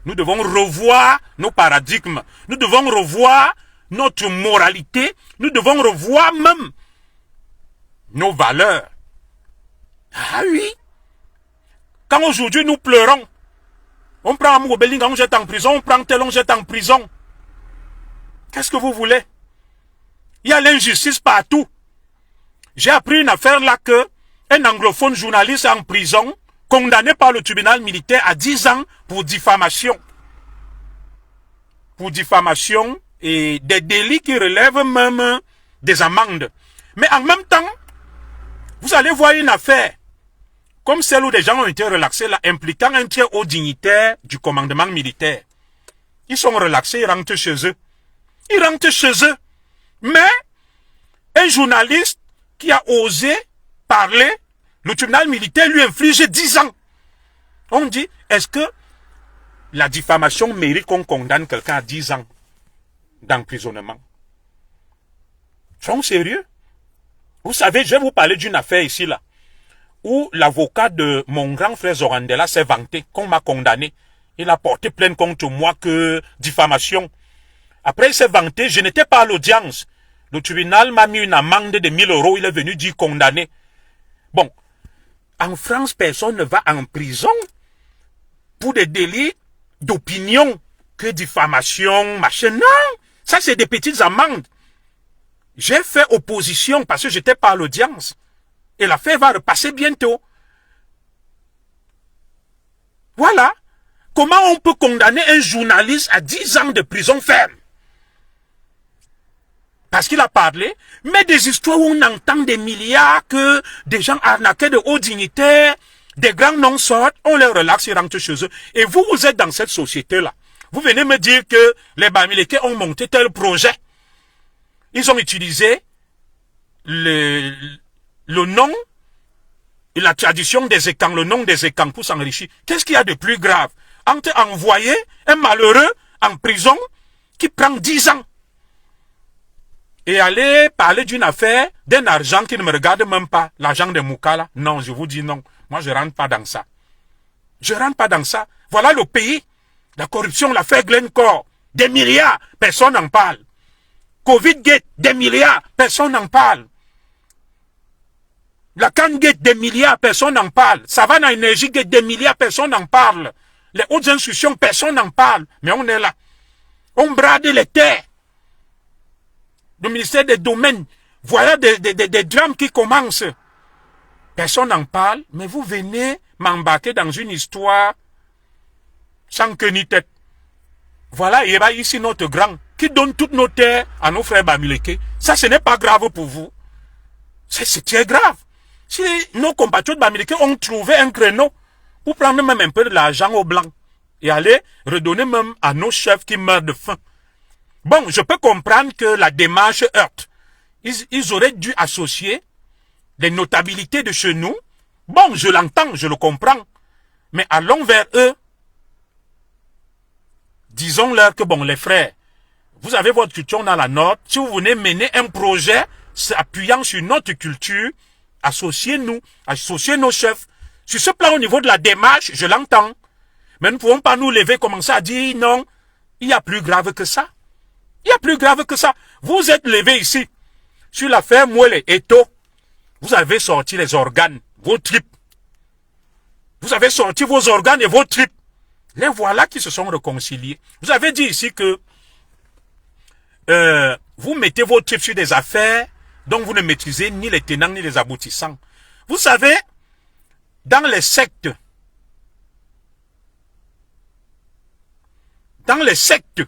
Nous devons revoir nos paradigmes. Nous devons revoir notre moralité. Nous devons revoir même nos valeurs. Ah oui. Quand aujourd'hui nous pleurons, on prend Amour Belling, on jette en prison, on prend tel, on jette en prison. Qu'est-ce que vous voulez? Il y a l'injustice partout. J'ai appris une affaire là que un anglophone journaliste en prison, condamné par le tribunal militaire à 10 ans pour diffamation. Pour diffamation et des délits qui relèvent même des amendes. Mais en même temps, vous allez voir une affaire comme celle où des gens ont été relaxés là, impliquant un très haut dignitaire du commandement militaire. Ils sont relaxés, ils rentrent chez eux. Ils rentrent chez eux. Mais un journaliste qui a osé parler, le tribunal militaire lui inflige 10 ans. On dit, est-ce que la diffamation mérite qu'on condamne quelqu'un à 10 ans d'emprisonnement? Sont sérieux? Vous savez, je vais vous parler d'une affaire ici, là, où l'avocat de mon grand frère Zorandela s'est vanté qu'on m'a condamné. Il a porté plainte contre moi que diffamation. Après, il s'est vanté, je n'étais pas à l'audience. Le tribunal m'a mis une amende de 1000 €, il est venu dire condamné. Bon, en France, personne ne va en prison pour des délits d'opinion que diffamation, machin. Non, ça c'est des petites amendes. J'ai fait opposition parce que j'étais pas à l'audience. Et l'affaire va repasser bientôt. Voilà. Comment on peut condamner un journaliste à 10 ans de prison ferme? Parce qu'il a parlé, mais des histoires où on entend des milliards, que des gens arnaqués de hauts dignitaires, des grands noms sortent, on les relaxe, ils rentrent chez eux. Et vous, vous êtes dans cette société-là. Vous venez me dire que les Bamileke ont monté tel projet. Ils ont utilisé le nom et la tradition des écans, le nom des écans pour s'enrichir. Qu'est-ce qu'il y a de plus grave entre envoyer un malheureux en prison qui prend 10 ans et aller parler d'une affaire, d'un argent qui ne me regarde même pas, l'argent de Moukala? Non, je vous dis non. Moi, je ne rentre pas dans ça. Je ne rentre pas dans ça. Voilà le pays. La corruption, l'affaire Glencore, des milliards, personne n'en parle. Covid Gate, des milliards, personne n'en parle. La Can Gate, des milliards, personne n'en parle. Savannah Energy Gate, des milliards, personne n'en parle. Les hautes institutions, personne n'en parle. Mais on est là. On brade les terres. Le ministère des Domaines. Voilà des drames qui commencent. Personne n'en parle, mais vous venez m'embarquer dans une histoire sans queue ni tête. Voilà, il y a ici notre grand qui donne toutes nos terres à nos frères Bamileke. Ça, ce n'est pas grave pour vous. C'est très grave. Si nos compatriotes Bamileke ont trouvé un créneau pour prendre même un peu de l'argent au blanc et aller redonner même à nos chefs qui meurent de faim. Bon, je peux comprendre que la démarche heurte. Ils auraient dû associer les notabilités de chez nous. Bon, je l'entends, je le comprends. Mais allons vers eux. Disons-leur que, bon, les frères, vous avez votre culture dans la nôtre. Si vous venez mener un projet s'appuyant sur notre culture, associez-nous, associez nos chefs. Sur ce plan, au niveau de la démarche, je l'entends. Mais nous ne pouvons pas nous lever, commencer à dire non. Il y a plus grave que ça. Il y a plus grave que ça. Vous êtes levé ici, sur l'affaire Mouele Eto. Vous avez sorti les organes, vos tripes. Vous avez sorti vos organes et vos tripes. Les voilà qui se sont réconciliés. Vous avez dit ici que vous mettez vos tripes sur des affaires dont vous ne maîtrisez ni les tenants ni les aboutissants. Vous savez, dans les sectes dans les sectes,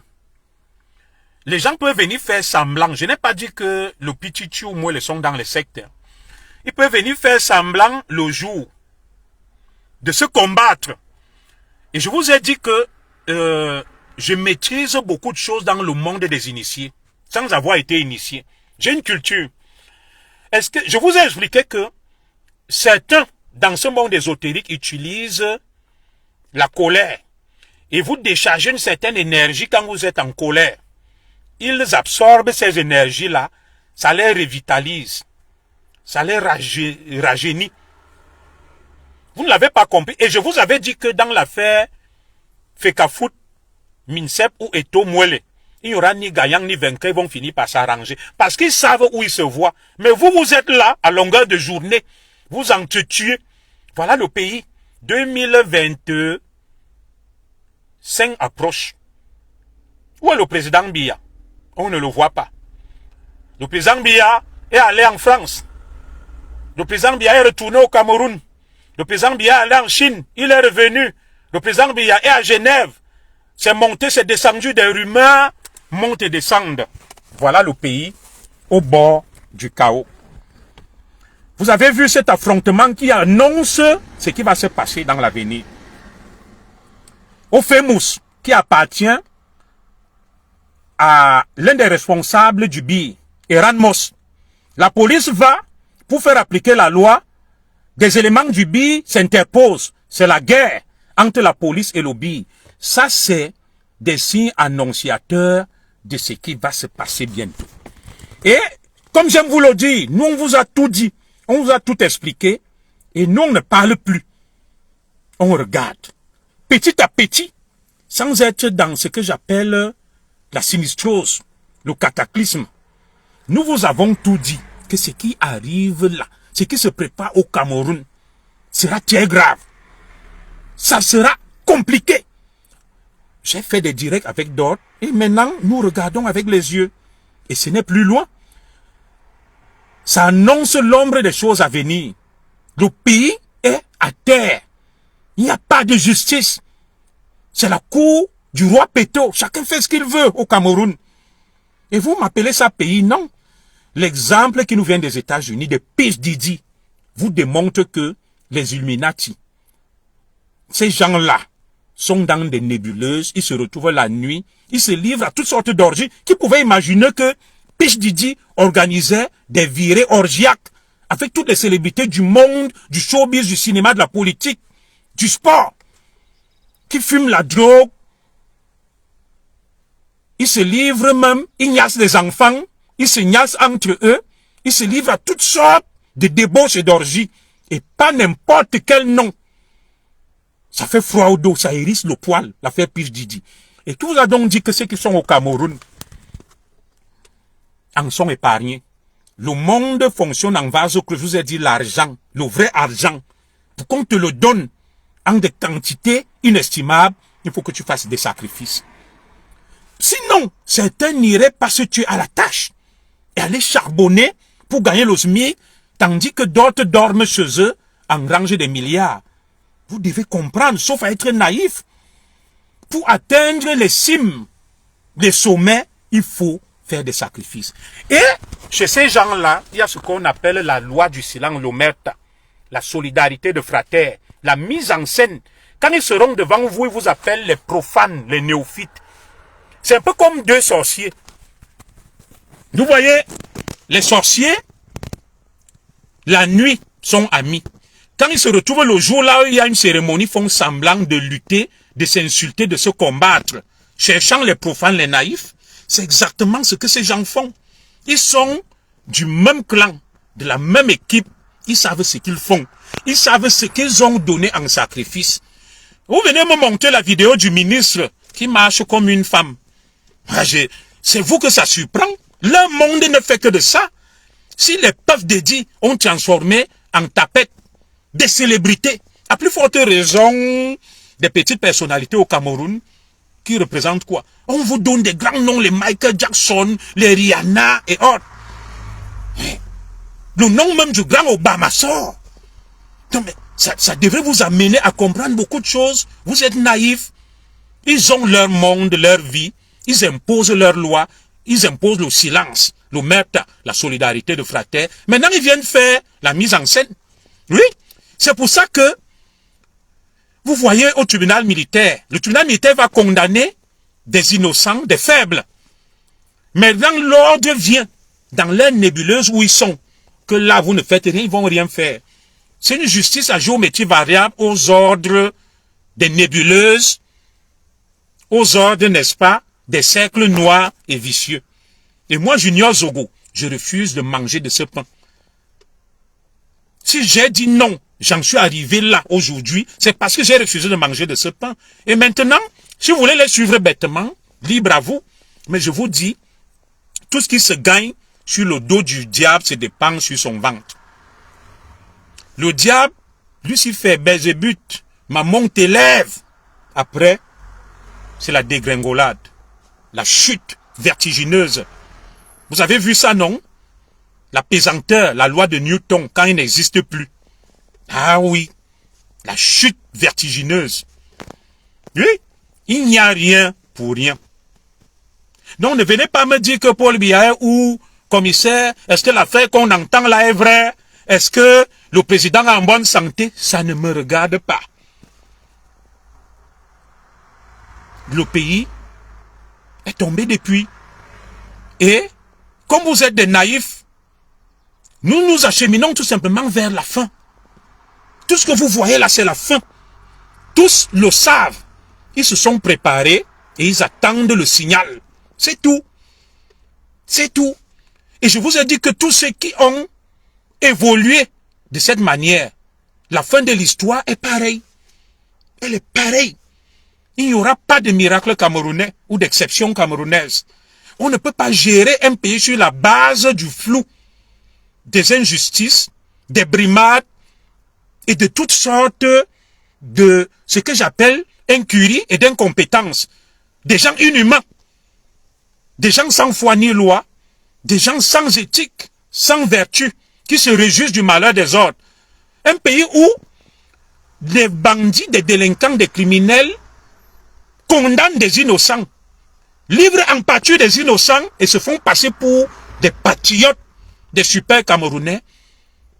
les gens peuvent venir faire semblant. Je n'ai pas dit que le Pichichi ou moi, ils sont dans les sectes. Ils peuvent venir faire semblant le jour de se combattre. Et je vous ai dit que je maîtrise beaucoup de choses dans le monde des initiés, sans avoir été initié. J'ai une culture. Est-ce que je vous ai expliqué que certains, dans ce monde ésotérique, utilisent la colère et vous déchargez une certaine énergie quand vous êtes en colère. Ils absorbent ces énergies-là, ça les revitalise, ça les rajeunit. Vous ne l'avez pas compris. Et je vous avais dit que dans l'affaire Fekafout, Minsep ou Eto Mwele, il n'y aura ni gagnant ni vainqueur, ils vont finir par s'arranger. Parce qu'ils savent où ils se voient. Mais vous, vous êtes là, à longueur de journée. Vous entretuez. Voilà le pays. 2025 approche. Où est le président Biya? On ne le voit pas. Le président Biya est allé en France. Le président Biya est retourné au Cameroun. Le président Biya est allé en Chine. Il est revenu. Le président Biya est à Genève. C'est monté, c'est descendu, des rumeurs montent et descendent. Voilà le pays au bord du chaos. Vous avez vu cet affrontement qui annonce ce qui va se passer dans l'avenir. Au FEMUS, qui appartient à l'un des responsables du BI, Eran Moss. La police va, pour faire appliquer la loi, des éléments du BI s'interposent. C'est la guerre entre la police et le BI. Ça, c'est des signes annonciateurs de ce qui va se passer bientôt. Et, comme j'aime vous le dire, nous, on vous a tout dit, on vous a tout expliqué, et nous, on ne parle plus. On regarde, petit à petit, sans être dans ce que j'appelle la sinistrose, le cataclysme. Nous vous avons tout dit, que ce qui arrive là, ce qui se prépare au Cameroun, sera très grave. Ça sera compliqué. J'ai fait des directs avec d'autres, et maintenant, nous regardons avec les yeux. Et ce n'est plus loin. Ça annonce l'ombre des choses à venir. Le pays est à terre. Il n'y a pas de justice. C'est la cour du roi Péto. Chacun fait ce qu'il veut au Cameroun. Et vous m'appelez ça pays? Non. L'exemple qui nous vient des États-Unis, de P. Diddy, vous démontre que les Illuminati, ces gens-là, sont dans des nébuleuses, ils se retrouvent la nuit, ils se livrent à toutes sortes d'orgies. Qui pouvait imaginer que P. Diddy organisait des virées orgiaques avec toutes les célébrités du monde, du showbiz, du cinéma, de la politique, du sport, qui fument la drogue. Ils se livrent même, ils niassent les enfants, ils se niassent entre eux, ils se livrent à toutes sortes de débauches et d'orgies, et pas n'importe quel nom. Ça fait froid au dos, ça hérisse le poil, l'affaire P. Diddy. Et qui vous a donc dit que ceux qui sont au Cameroun en sont épargnés? Le monde fonctionne en vase clos. Je vous ai dit l'argent, le vrai argent. Pour qu'on te le donne en des quantités inestimables, il faut que tu fasses des sacrifices. Sinon, certains n'iraient pas se tuer à la tâche et aller charbonner pour gagner le SMIC, tandis que d'autres dorment chez eux en range des milliards. Vous devez comprendre, sauf à être naïf. Pour atteindre les cimes, les sommets, il faut faire des sacrifices. Et chez ces gens-là, il y a ce qu'on appelle la loi du silence, l'omerta, la solidarité de frères, la mise en scène. Quand ils seront devant vous, ils vous appellent les profanes, les néophytes. C'est un peu comme deux sorciers. Vous voyez, les sorciers, la nuit, sont amis. Quand ils se retrouvent le jour là où il y a une cérémonie, font semblant de lutter, de s'insulter, de se combattre, cherchant les profanes, les naïfs. C'est exactement ce que ces gens font. Ils sont du même clan, de la même équipe. Ils savent ce qu'ils font. Ils savent ce qu'ils ont donné en sacrifice. Vous venez me montrer la vidéo du ministre qui marche comme une femme. C'est vous que ça surprend. Le monde ne fait que de ça. Si les peuples dédits ont transformé en tapettes des célébrités, à plus forte raison des petites personnalités au Cameroun, qui représentent quoi? On vous donne des grands noms, les Michael Jackson, les Rihanna et autres. Le nom même du grand Obama sort. Non, mais ça devrait vous amener à comprendre beaucoup de choses. Vous êtes naïfs. Ils ont leur monde, leur vie. Ils imposent leurs lois. Ils imposent le silence, le meurtre, la solidarité de frères. Maintenant, ils viennent faire la mise en scène. Oui, c'est pour ça que vous voyez au tribunal militaire, le tribunal militaire va condamner des innocents, des faibles. Mais quand l'ordre vient, dans leur nébuleuse où ils sont, que là, vous ne faites rien, ils vont rien faire. C'est une justice à géométrie variable aux ordres des nébuleuses, aux ordres, n'est-ce pas, des cercles noirs et vicieux. Et moi, Junior Zogo, je refuse de manger de ce pain. Si j'ai dit non, j'en suis arrivé là aujourd'hui, c'est parce que j'ai refusé de manger de ce pain. Et maintenant, si vous voulez les suivre bêtement, libre à vous, mais je vous dis, tout ce qui se gagne sur le dos du diable se dépense sur son ventre. Le diable, Lucifer, Belzébuth, Mammon t'élève. Après, c'est la dégringolade, la chute vertigineuse. Vous avez vu ça, non? La pesanteur, la loi de Newton, quand il n'existe plus. Ah oui, la chute vertigineuse. Oui, il n'y a rien pour rien. Donc ne venez pas me dire que Paul Biya ou commissaire, est-ce que l'affaire qu'on entend là est vraie? Est-ce que le président est en bonne santé? Ça ne me regarde pas. Le pays est tombé depuis. Et, comme vous êtes des naïfs, nous nous acheminons tout simplement vers la fin. Tout ce que vous voyez là, c'est la fin. Tous le savent. Ils se sont préparés et ils attendent le signal. C'est tout. C'est tout. Et je vous ai dit que tous ceux qui ont évolué de cette manière, la fin de l'histoire est pareille. Elle est pareille. Il n'y aura pas de miracle camerounais ou d'exception camerounaise. On ne peut pas gérer un pays sur la base du flou, des injustices, des brimades et de toutes sortes de ce que j'appelle incurie et d'incompétence. Des gens inhumains, des gens sans foi ni loi, des gens sans éthique, sans vertu, qui se réjouissent du malheur des autres. Un pays où des bandits, des délinquants, des criminels condamnent des innocents, livrent en pâture des innocents et se font passer pour des patriotes, des super Camerounais.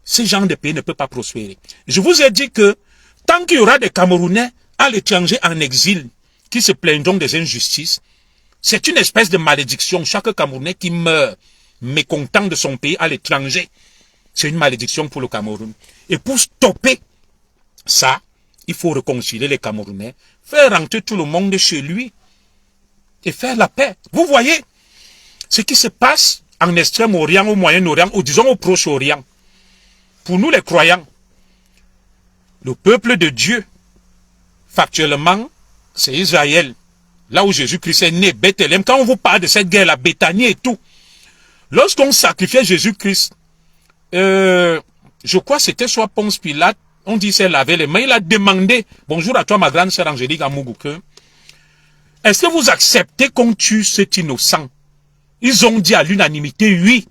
Ce genre de pays ne peut pas prospérer. Je vous ai dit que tant qu'il y aura des Camerounais à l'étranger en exil qui se plaindront des injustices, c'est une espèce de malédiction. Chaque Camerounais qui meurt mécontent de son pays à l'étranger, c'est une malédiction pour le Cameroun. Et pour stopper ça, il faut réconcilier les Camerounais, faire rentrer tout le monde chez lui et faire la paix. Vous voyez ce qui se passe en Extrême-Orient, au Moyen-Orient, ou disons au Proche-Orient. Pour nous les croyants, le peuple de Dieu, factuellement, c'est Israël. Là où Jésus-Christ est né, Bethléem. Quand on vous parle de cette guerre, la Béthanie et tout, lorsqu'on sacrifiait Jésus-Christ, je crois que c'était soit Ponce Pilate, on dit c'est laver les mains, il a demandé, bonjour à toi ma grande sœur Angélique Amougouke, est-ce que vous acceptez qu'on tue cet innocent? Ils ont dit à l'unanimité, oui.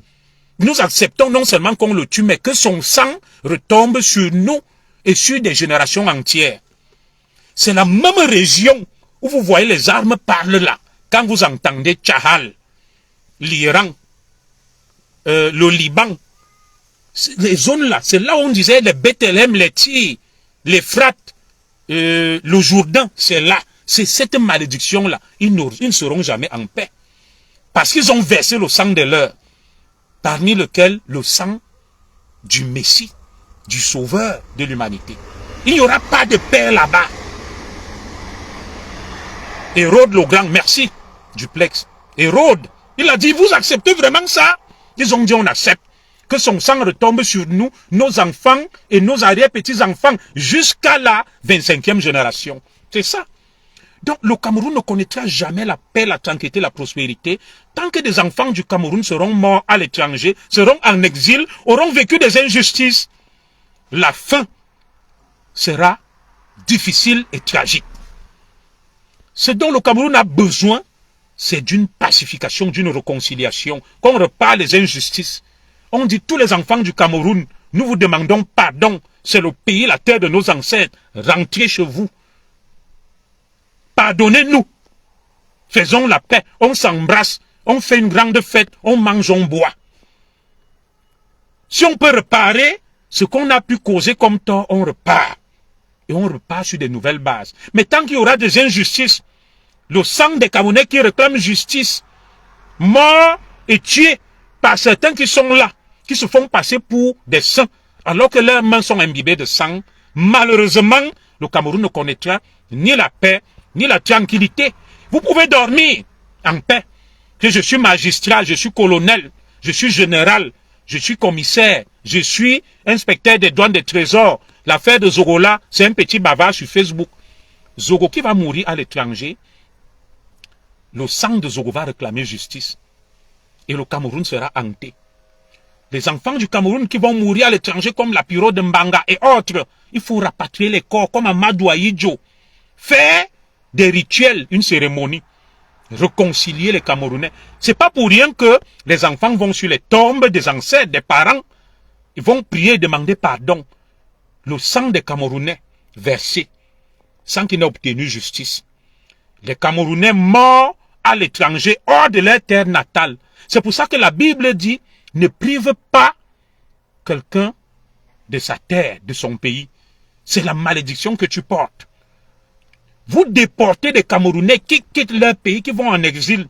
Nous acceptons non seulement qu'on le tue, mais que son sang retombe sur nous et sur des générations entières. C'est la même région où vous voyez les armes parlent là. Quand vous entendez Tchahal, l'Iran, le Liban, les zones là, c'est là où on disait les Bethléem, les Tyr, les Frates, le Jourdain, c'est là. C'est cette malédiction-là. Ils ne seront jamais en paix. Parce qu'ils ont versé le sang de leurs, parmi lequel le sang du Messie, du Sauveur de l'humanité. Il n'y aura pas de paix là-bas. Hérode le Grand, merci, Duplex. Hérode, il a dit, vous acceptez vraiment ça? Ils ont dit, on accepte. Que son sang retombe sur nous, nos enfants et nos arrière-petits-enfants, jusqu'à la 25e génération. C'est ça. Donc le Cameroun ne connaîtra jamais la paix, la tranquillité, la prospérité, tant que des enfants du Cameroun seront morts à l'étranger, seront en exil, auront vécu des injustices. La fin sera difficile et tragique. Ce dont le Cameroun a besoin, c'est d'une pacification, d'une réconciliation, qu'on repart les injustices. On dit tous les enfants du Cameroun, nous vous demandons pardon, c'est le pays, la terre de nos ancêtres, rentrez chez vous. pardonnez-nous. Faisons la paix, on s'embrasse, on fait une grande fête, on mange, on boit. Si on peut réparer ce qu'on a pu causer comme tort, on repart. Et on repart sur de nouvelles bases. Mais tant qu'il y aura des injustices, le sang des Camerounais qui réclament justice, morts et tués par certains qui sont là, qui se font passer pour des saints, alors que leurs mains sont imbibées de sang, malheureusement, le Cameroun ne connaîtra ni la paix, ni la tranquillité. Vous pouvez dormir en paix, que je suis magistrat, je suis colonel, je suis général, je suis commissaire, je suis inspecteur des douanes des trésors. L'affaire de Zogo là, c'est un petit bavard sur Facebook. Zogo qui va mourir à l'étranger, le sang de Zogo va réclamer justice. Et le Cameroun sera hanté. Les enfants du Cameroun qui vont mourir à l'étranger comme la Piro de Mbanga et autres, il faut rapatrier les corps comme Amadou Ahidjo. Faire des rituels, une cérémonie. Réconcilier les Camerounais. C'est pas pour rien que les enfants vont sur les tombes des ancêtres, des parents. Ils vont prier et demander pardon. Le sang des Camerounais versé, sans qu'ils n'aient obtenu justice. Les Camerounais morts à l'étranger, hors de leur terre natale. C'est pour ça que la Bible dit, ne prive pas quelqu'un de sa terre, de son pays. C'est la malédiction que tu portes. Vous déportez des Camerounais qui quittent leur pays, qui vont en exil.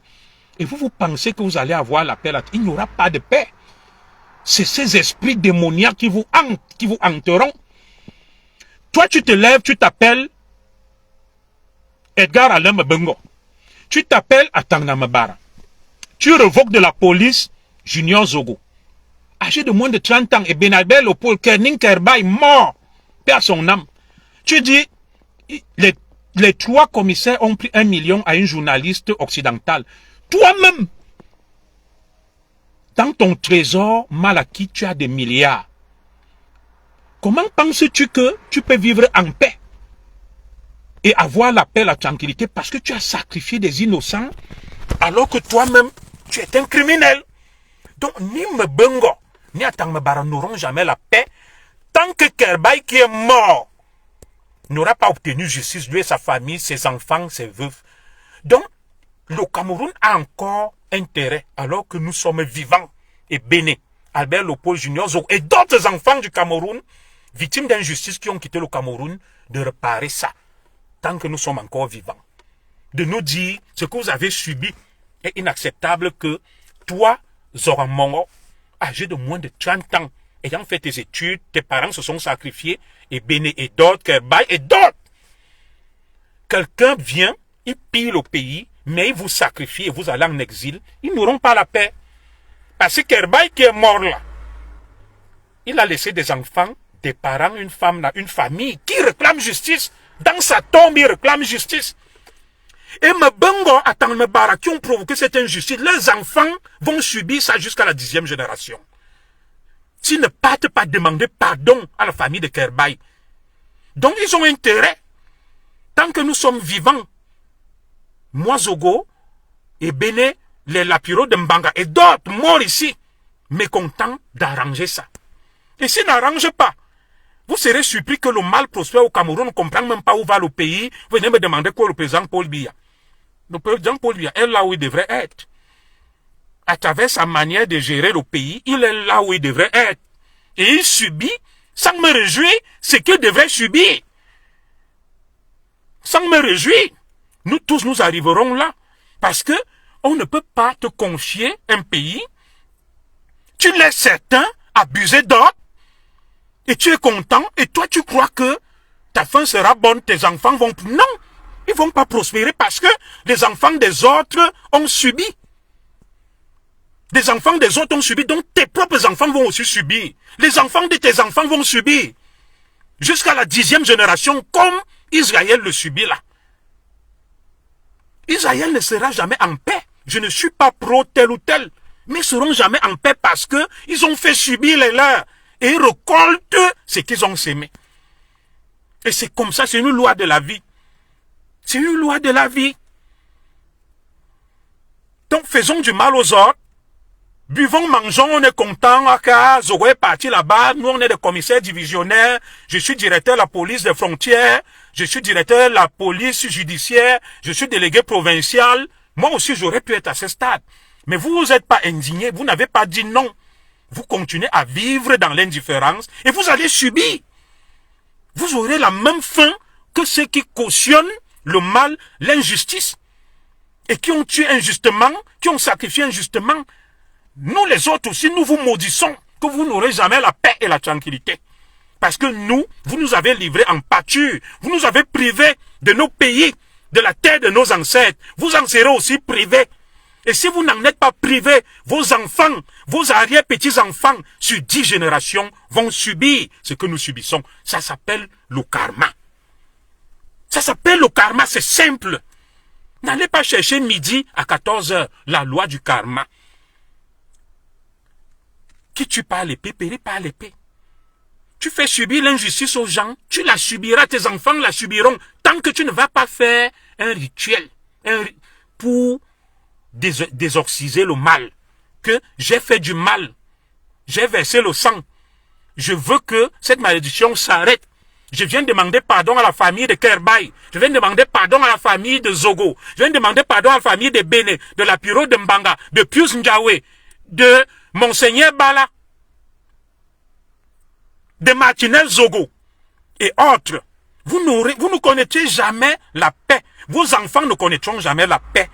Et vous pensez que vous allez avoir la paix là. Il n'y aura pas de paix. C'est ces esprits démoniaques qui vous hantent, qui vous hanteront. Toi, tu te lèves, tu t'appelles Edgar Alain Mbengo. Tu t'appelles Atangna Mabara. Tu revoques de la police Junior Zogo. Âgé de moins de 30 ans, et Benabel Paul Kerning Kerbaï, mort, perd son âme. Tu dis, les 3 commissaires ont pris 1 million à une journaliste occidentale. Toi-même, dans ton trésor mal acquis, tu as des milliards. Comment penses-tu que tu peux vivre en paix et avoir la paix, la tranquillité, parce que tu as sacrifié des innocents alors que toi-même, tu es un criminel. Donc, ni Mbengo, ni Atang Mabara n'auront jamais la paix tant que Kerbaï qui est mort n'aura pas obtenu justice, lui et sa famille, ses enfants, ses veuves. Donc, le Cameroun a encore intérêt, alors que nous sommes vivants et bénis. Albert Léopold Junior et d'autres enfants du Cameroun, victimes d'injustice qui ont quitté le Cameroun, de réparer ça, tant que nous sommes encore vivants. De nous dire, ce que vous avez subi est inacceptable que toi, Zoran Mongo, âgé de moins de 30 ans, ayant fait tes études, tes parents se sont sacrifiés, et Béné et d'autres, Kerbaï et d'autres. Quelqu'un vient, il pille le pays, mais il vous sacrifie et vous allez en exil, ils n'auront pas la paix. Parce que Kerbaï qui est mort là, il a laissé des enfants, des parents, une femme, là, une famille qui réclame justice. Dans sa tombe, il réclame justice. Et Mbengo, Atang Mabara, qui ont provoqué cette injustice, les enfants vont subir ça jusqu'à la 10e génération. S'ils ne partent pas demander pardon à la famille de Kerbaï. Donc ils ont intérêt, tant que nous sommes vivants, moi Zogo et Béné, les Lapiro de Mbanga et d'autres morts ici, mécontents d'arranger ça. Et s'ils n'arrangent pas, vous serez surpris que le mal prospère au Cameroun, on ne comprend même pas où va le pays. Vous venez me demander quoi le président Paul Biya. Le président Paul Biya est là où il devrait être. À travers sa manière de gérer le pays, il est là où il devrait être. Et il subit, sans me réjouir, ce qu'il devrait subir. Sans me réjouir, nous tous nous arriverons là. Parce que on ne peut pas te confier un pays. Tu laisses certains abuser d'autres. Et tu es content, et toi tu crois que ta fin sera bonne, tes enfants vont... Non, ils vont pas prospérer parce que les enfants des autres ont subi. Des enfants des autres ont subi, donc tes propres enfants vont aussi subir. Les enfants de tes enfants vont subir. Jusqu'à la 10e génération, comme Israël le subit là. Israël ne sera jamais en paix. Je ne suis pas pro tel ou tel, mais ils seront jamais en paix parce que ils ont fait subir les leurs. Et ils récoltent ce qu'ils ont sémé. Et c'est comme ça, c'est une loi de la vie. C'est une loi de la vie. Donc faisons du mal aux autres Buvons, mangeons, on est content. Aka, Zogo est parti là-bas. Nous, on est des commissaires divisionnaires. Je suis directeur de la police des frontières. Je suis directeur de la police judiciaire. Je suis délégué provincial. Moi aussi, j'aurais pu être à ce stade. Mais vous n'êtes pas indigné. Vous n'avez pas dit non. Vous continuez à vivre dans l'indifférence et vous allez subir. Vous aurez la même fin que ceux qui cautionnent le mal, l'injustice et qui ont tué injustement, qui ont sacrifié injustement. Nous les autres aussi, nous vous maudissons que vous n'aurez jamais la paix et la tranquillité. Parce que nous, vous nous avez livrés en pâture. Vous nous avez privés de nos pays, de la terre de nos ancêtres. Vous en serez aussi privés. Et si vous n'en êtes pas privés, vos enfants, vos arrière-petits-enfants, sur 10 générations, vont subir ce que nous subissons. Ça s'appelle le karma. Ça s'appelle le karma, c'est simple. N'allez pas chercher midi à 14 h, la loi du karma. Qui tue par l'épée, périt par l'épée. Tu fais subir l'injustice aux gens, tu la subiras, tes enfants la subiront, tant que tu ne vas pas faire un rituel pour désexorciser le mal. Que j'ai fait du mal, j'ai versé le sang. Je veux que cette malédiction s'arrête. Je viens demander pardon à la famille de Kerbay. Je viens demander pardon à la famille de Zogo. Je viens demander pardon à la famille de Béné, de la Piro de Mbanga, de Pius Ndiawe, de Monseigneur Bala, de Martinez Zogo et autres. Vous ne connaîtrez jamais la paix. Vos enfants ne connaîtront jamais la paix.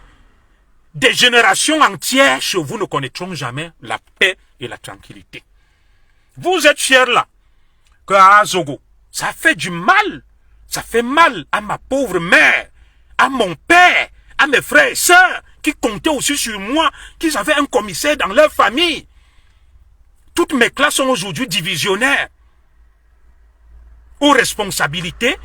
Des générations entières chez vous ne connaîtront jamais la paix et la tranquillité. Vous êtes fiers là que à Zogo, ça fait du mal. Ça fait mal à ma pauvre mère, à mon père, à mes frères et sœurs qui comptaient aussi sur moi, qu'ils avaient un commissaire dans leur famille. Toutes mes classes sont aujourd'hui divisionnaires, aux responsabilités,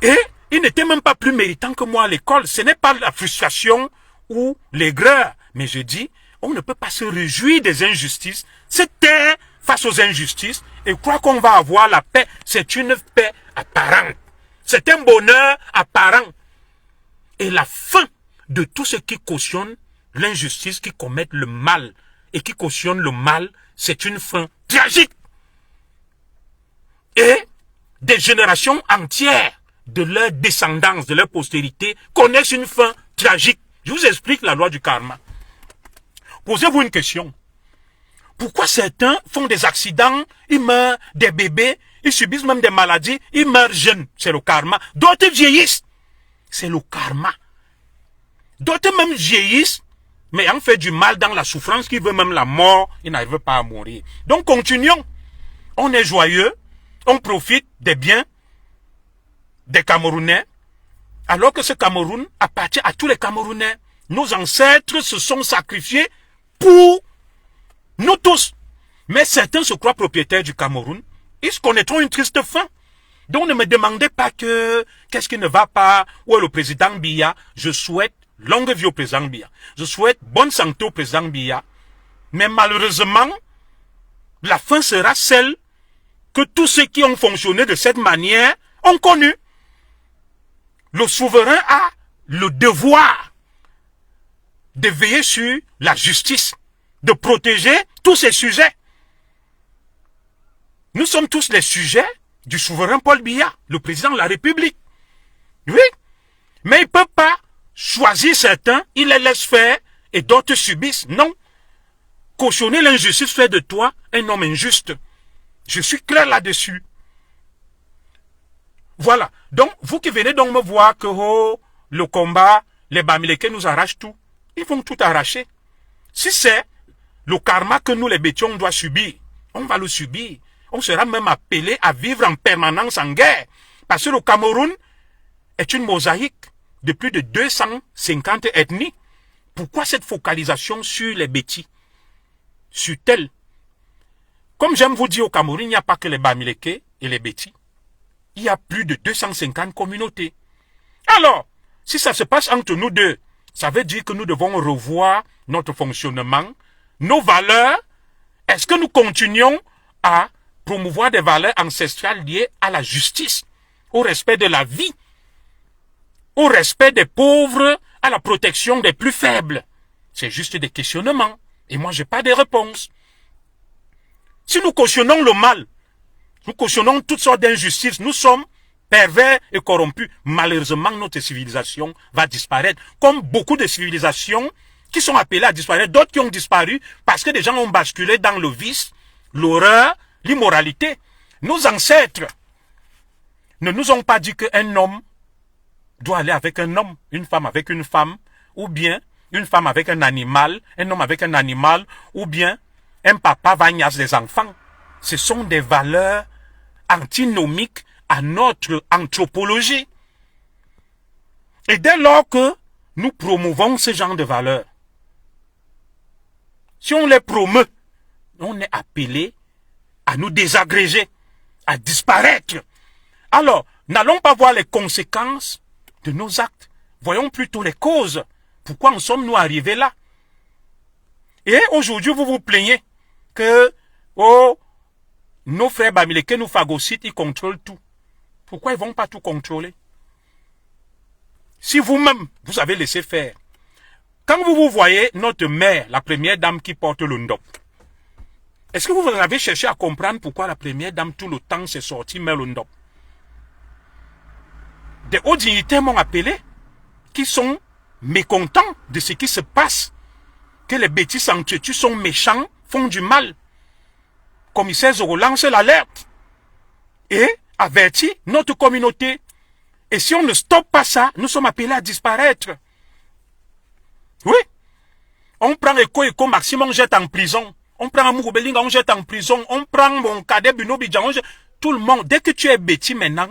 et ils n'étaient même pas plus méritants que moi à l'école. Ce n'est pas la frustration ou l'aigreur, mais je dis, on ne peut pas se réjouir des injustices, se taire face aux injustices et croire qu'on va avoir la paix. C'est une paix apparente. C'est un bonheur apparent. Et la fin de tous ceux qui cautionnent l'injustice, qui commettent le mal et qui cautionnent le mal, c'est une fin tragique. Et des générations entières de leur descendance, de leur postérité, connaissent une fin tragique. Je vous explique la loi du karma. Posez-vous une question. Pourquoi certains font des accidents, ils meurent, des bébés, ils subissent même des maladies, ils meurent jeunes, c'est le karma. D'autres vieillissent, c'est le karma. D'autres même vieillissent, mais ayant fait du mal dans la souffrance, qui veut même la mort, ils n'arrivent pas à mourir. Donc continuons. On est joyeux, on profite des biens des Camerounais, alors que ce Cameroun appartient à tous les Camerounais. Nos ancêtres se sont sacrifiés pour nous tous. Mais certains se croient propriétaires du Cameroun. Ils connaîtront une triste fin. Donc ne me demandez pas qu'est-ce qui ne va pas. Où est le président Biya? Je souhaite longue vie au président Biya. Je souhaite bonne santé au président Biya. Mais malheureusement, la fin sera celle que tous ceux qui ont fonctionné de cette manière ont connu. Le souverain a le devoir de veiller sur la justice, de protéger tous ses sujets. Nous sommes tous les sujets du souverain Paul Biya, le président de la République. Oui, mais il ne peut pas choisir certains, il les laisse faire et d'autres subissent. Non. Cautionner l'injustice fait de toi un homme injuste. Je suis clair là-dessus. Voilà. Donc, vous qui venez donc me voir que le combat, les Bamileke nous arrachent tout. Ils vont tout arracher. Si c'est le karma que nous, les Bétions, on doit subir, on va le subir. On sera même appelé à vivre en permanence en guerre. Parce que le Cameroun est une mosaïque de plus de 250 ethnies. Pourquoi cette focalisation sur les Bétis? Sur tel? Comme j'aime vous dire, au Cameroun, il n'y a pas que les Bamileke et les Bétis. Il y a plus de 250 communautés. Alors, si ça se passe entre nous deux, ça veut dire que nous devons revoir notre fonctionnement, nos valeurs. Est-ce que nous continuons à promouvoir des valeurs ancestrales liées à la justice, au respect de la vie, au respect des pauvres, à la protection des plus faibles? C'est juste des questionnements. Et moi, j'ai pas de réponse. Si nous cautionnons le mal, nous cautionnons toutes sortes d'injustices, nous sommes pervers et corrompus. Malheureusement, notre civilisation va disparaître. Comme beaucoup de civilisations qui sont appelées à disparaître, d'autres qui ont disparu parce que des gens ont basculé dans le vice, l'horreur, l'immoralité. Nos ancêtres ne nous ont pas dit qu'un homme doit aller avec un homme, une femme avec une femme, ou bien une femme avec un animal, un homme avec un animal, ou bien un papa va niaise des enfants. Ce sont des valeurs antinomiques à notre anthropologie. Et dès lors que nous promouvons ce genre de valeurs, si on les promeut, on est appelé à nous désagréger, à disparaître. Alors, n'allons pas voir les conséquences de nos actes. Voyons plutôt les causes. Pourquoi en sommes-nous arrivés là? Et aujourd'hui, vous vous plaignez que nos frères bamileke nous phagocytent, ils contrôlent tout. Pourquoi ils ne vont pas tout contrôler? Si vous-même, vous avez laissé faire. Quand vous voyez notre mère, la première dame qui porte le ndop, est-ce que vous avez cherché à comprendre pourquoi la première dame tout le temps s'est sortie met le ndop? Des hauts dignitaires m'ont appelé, qui sont mécontents de ce qui se passe, que les bêtises s'entretuent, sont méchants, font du mal. Commissaire Zoro lance l'alerte et avertit notre communauté. Et si on ne stoppe pas ça, nous sommes appelés à disparaître. Oui. On prend Eko Maxime, on jette en prison. On prend Amourou Belinga, on jette en prison. On prend mon cadet Bruno Bidjan, on jette. Tout le monde, dès que tu es bêtis maintenant,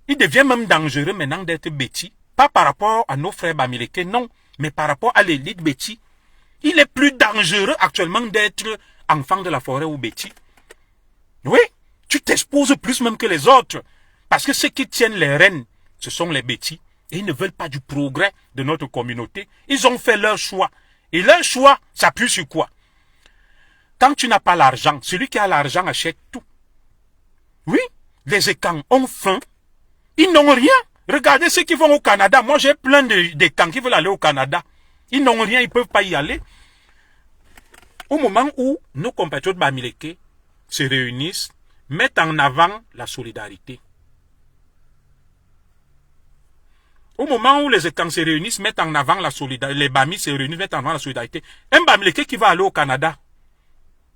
il devient même dangereux maintenant d'être bêtis. Pas par rapport à nos frères bamileke, non, mais par rapport à l'élite bêtis. Il est plus dangereux actuellement d'être enfant de la forêt ou bêtis. Oui, tu t'exposes plus même que les autres. Parce que ceux qui tiennent les rênes, ce sont les bêtis. Et ils ne veulent pas du progrès de notre communauté. Ils ont fait leur choix. Et leur choix s'appuie sur quoi? Quand tu n'as pas l'argent, celui qui a l'argent achète tout. Oui, les écans ont faim. Ils n'ont rien. Regardez ceux qui vont au Canada. Moi, j'ai plein d'écans qui veulent aller au Canada. Ils n'ont rien, ils ne peuvent pas y aller. Au moment où nos compatriotes bamileke se réunissent, mettent en avant la solidarité. Au moment où les écans se réunissent, mettent en avant la solidarité, les Bamis se réunissent, mettent en avant la solidarité. Un bamileke qui va aller au Canada,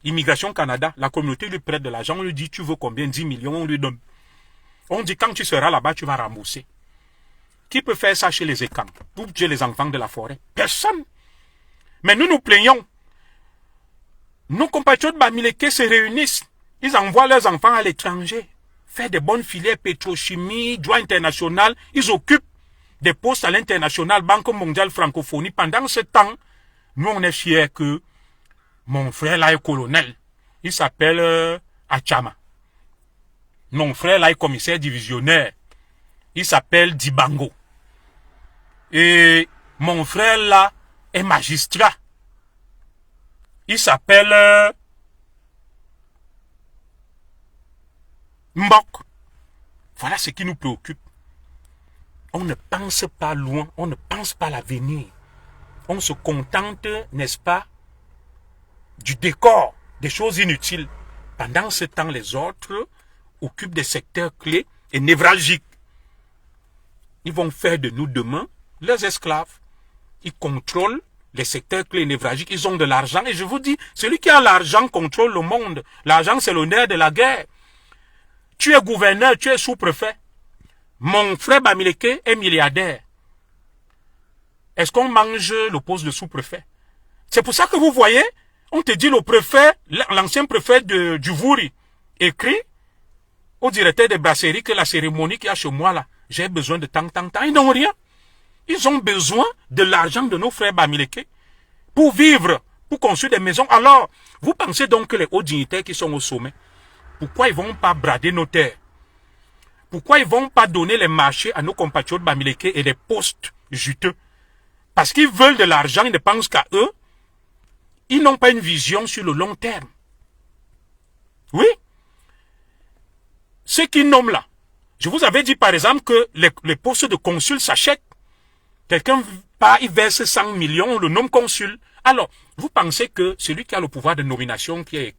Immigration Canada, la communauté lui prête de l'argent, on lui dit tu veux combien? 10 millions, on lui donne. On dit quand tu seras là-bas, tu vas rembourser. Qui peut faire ça chez les écans? Pour tuer les enfants de la forêt? Personne. Mais nous nous plaignons. Nos compatriotes bamileke se réunissent. Ils envoient leurs enfants à l'étranger. Faire des bonnes filières pétrochimie, droit international. Ils occupent des postes à l'international, Banque mondiale francophonie. Pendant ce temps, nous on est fiers que mon frère là est colonel. Il s'appelle Achama. Mon frère là est commissaire divisionnaire. Il s'appelle Dibango. Et mon frère là est magistrat. Il s'appelle Mbok. Voilà ce qui nous préoccupe. On ne pense pas loin, on ne pense pas à l'avenir. On se contente, n'est-ce pas, du décor, des choses inutiles. Pendant ce temps, les autres occupent des secteurs clés et névralgiques. Ils vont faire de nous demain leurs esclaves. Ils contrôlent les secteurs clés et névralgiques. Ils ont de l'argent. Et je vous dis, celui qui a l'argent contrôle le monde. L'argent, c'est le nerf de la guerre. Tu es gouverneur, tu es sous-préfet. Mon frère bamileke est milliardaire. Est-ce qu'on mange le poste de sous-préfet? C'est pour ça que vous voyez, on te dit le préfet, l'ancien préfet du Vouri, écrit au directeur des brasseries que la cérémonie qu'il y a chez moi là, j'ai besoin de tant. Ils n'ont rien. Ils ont besoin de l'argent de nos frères bamileke pour vivre, pour construire des maisons. Alors, vous pensez donc que les hauts dignitaires qui sont au sommet, pourquoi ils ne vont pas brader nos terres? Pourquoi ils ne vont pas donner les marchés à nos compatriotes bamileke et des postes juteux? Parce qu'ils veulent de l'argent, ils ne pensent qu'à eux. Ils n'ont pas une vision sur le long terme. Oui. Ceux qui nomment là. Je vous avais dit par exemple que les postes de consul s'achètent. Quelqu'un part, il verse 100 millions, on le nomme consul. Alors, vous pensez que celui qui a le pouvoir de nomination, qui est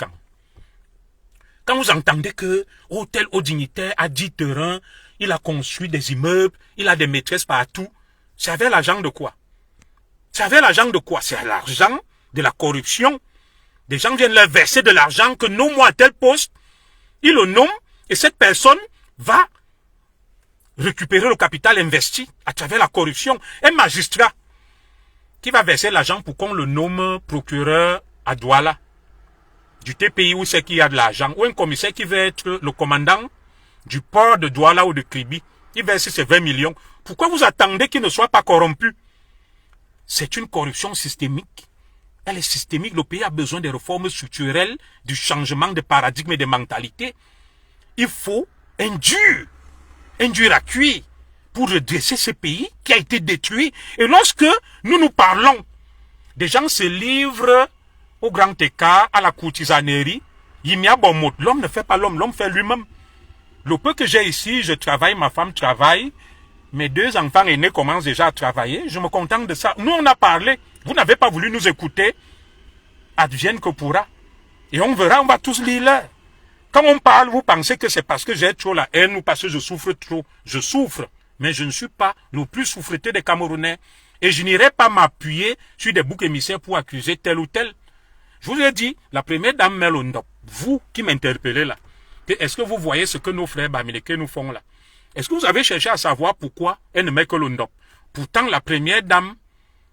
quand vous entendez que tel haut dignitaire a 10 terrains, il a construit des immeubles, il a des maîtresses partout, c'est avec l'argent de quoi? C'est avec l'argent de quoi? C'est l'argent de la corruption. Des gens viennent leur verser de l'argent que nomme-moi à tel poste, ils le nomment, et cette personne va récupérer le capital investi à travers la corruption. Un magistrat qui va verser l'argent pour qu'on le nomme procureur à Douala, du TPI où c'est qu'il y a de l'argent, ou un commissaire qui veut être le commandant du port de Douala ou de Kribi, il verse ses 20 millions. Pourquoi vous attendez qu'il ne soit pas corrompu? C'est une corruption systémique. Elle est systémique. Le pays a besoin de réformes structurelles, du changement de paradigme et de mentalité. Il faut un dur à cuire pour redresser ce pays qui a été détruit. Et lorsque nous parlons, des gens se livrent au grand écart, à la courtisanerie. L'homme ne fait pas l'homme, l'homme fait lui-même. Le peu que j'ai ici, je travaille, ma femme travaille, mes 2 enfants aînés commencent déjà à travailler, je me contente de ça. Nous, on a parlé, vous n'avez pas voulu nous écouter, advienne que pourra. Et on verra, on va tous lire l'heure. Quand on parle, vous pensez que c'est parce que j'ai trop la haine ou parce que je souffre trop. Je souffre, mais je ne suis pas le plus souffreté des Camerounais. Et je n'irai pas m'appuyer sur des boucs émissaires pour accuser tel ou tel. Je vous ai dit, la première dame Melondop, vous qui m'interpellez là, est-ce que vous voyez ce que nos frères Bamileke nous font là? Est-ce que vous avez cherché à savoir pourquoi elle ne met que l'Ondop? Pourtant, la première dame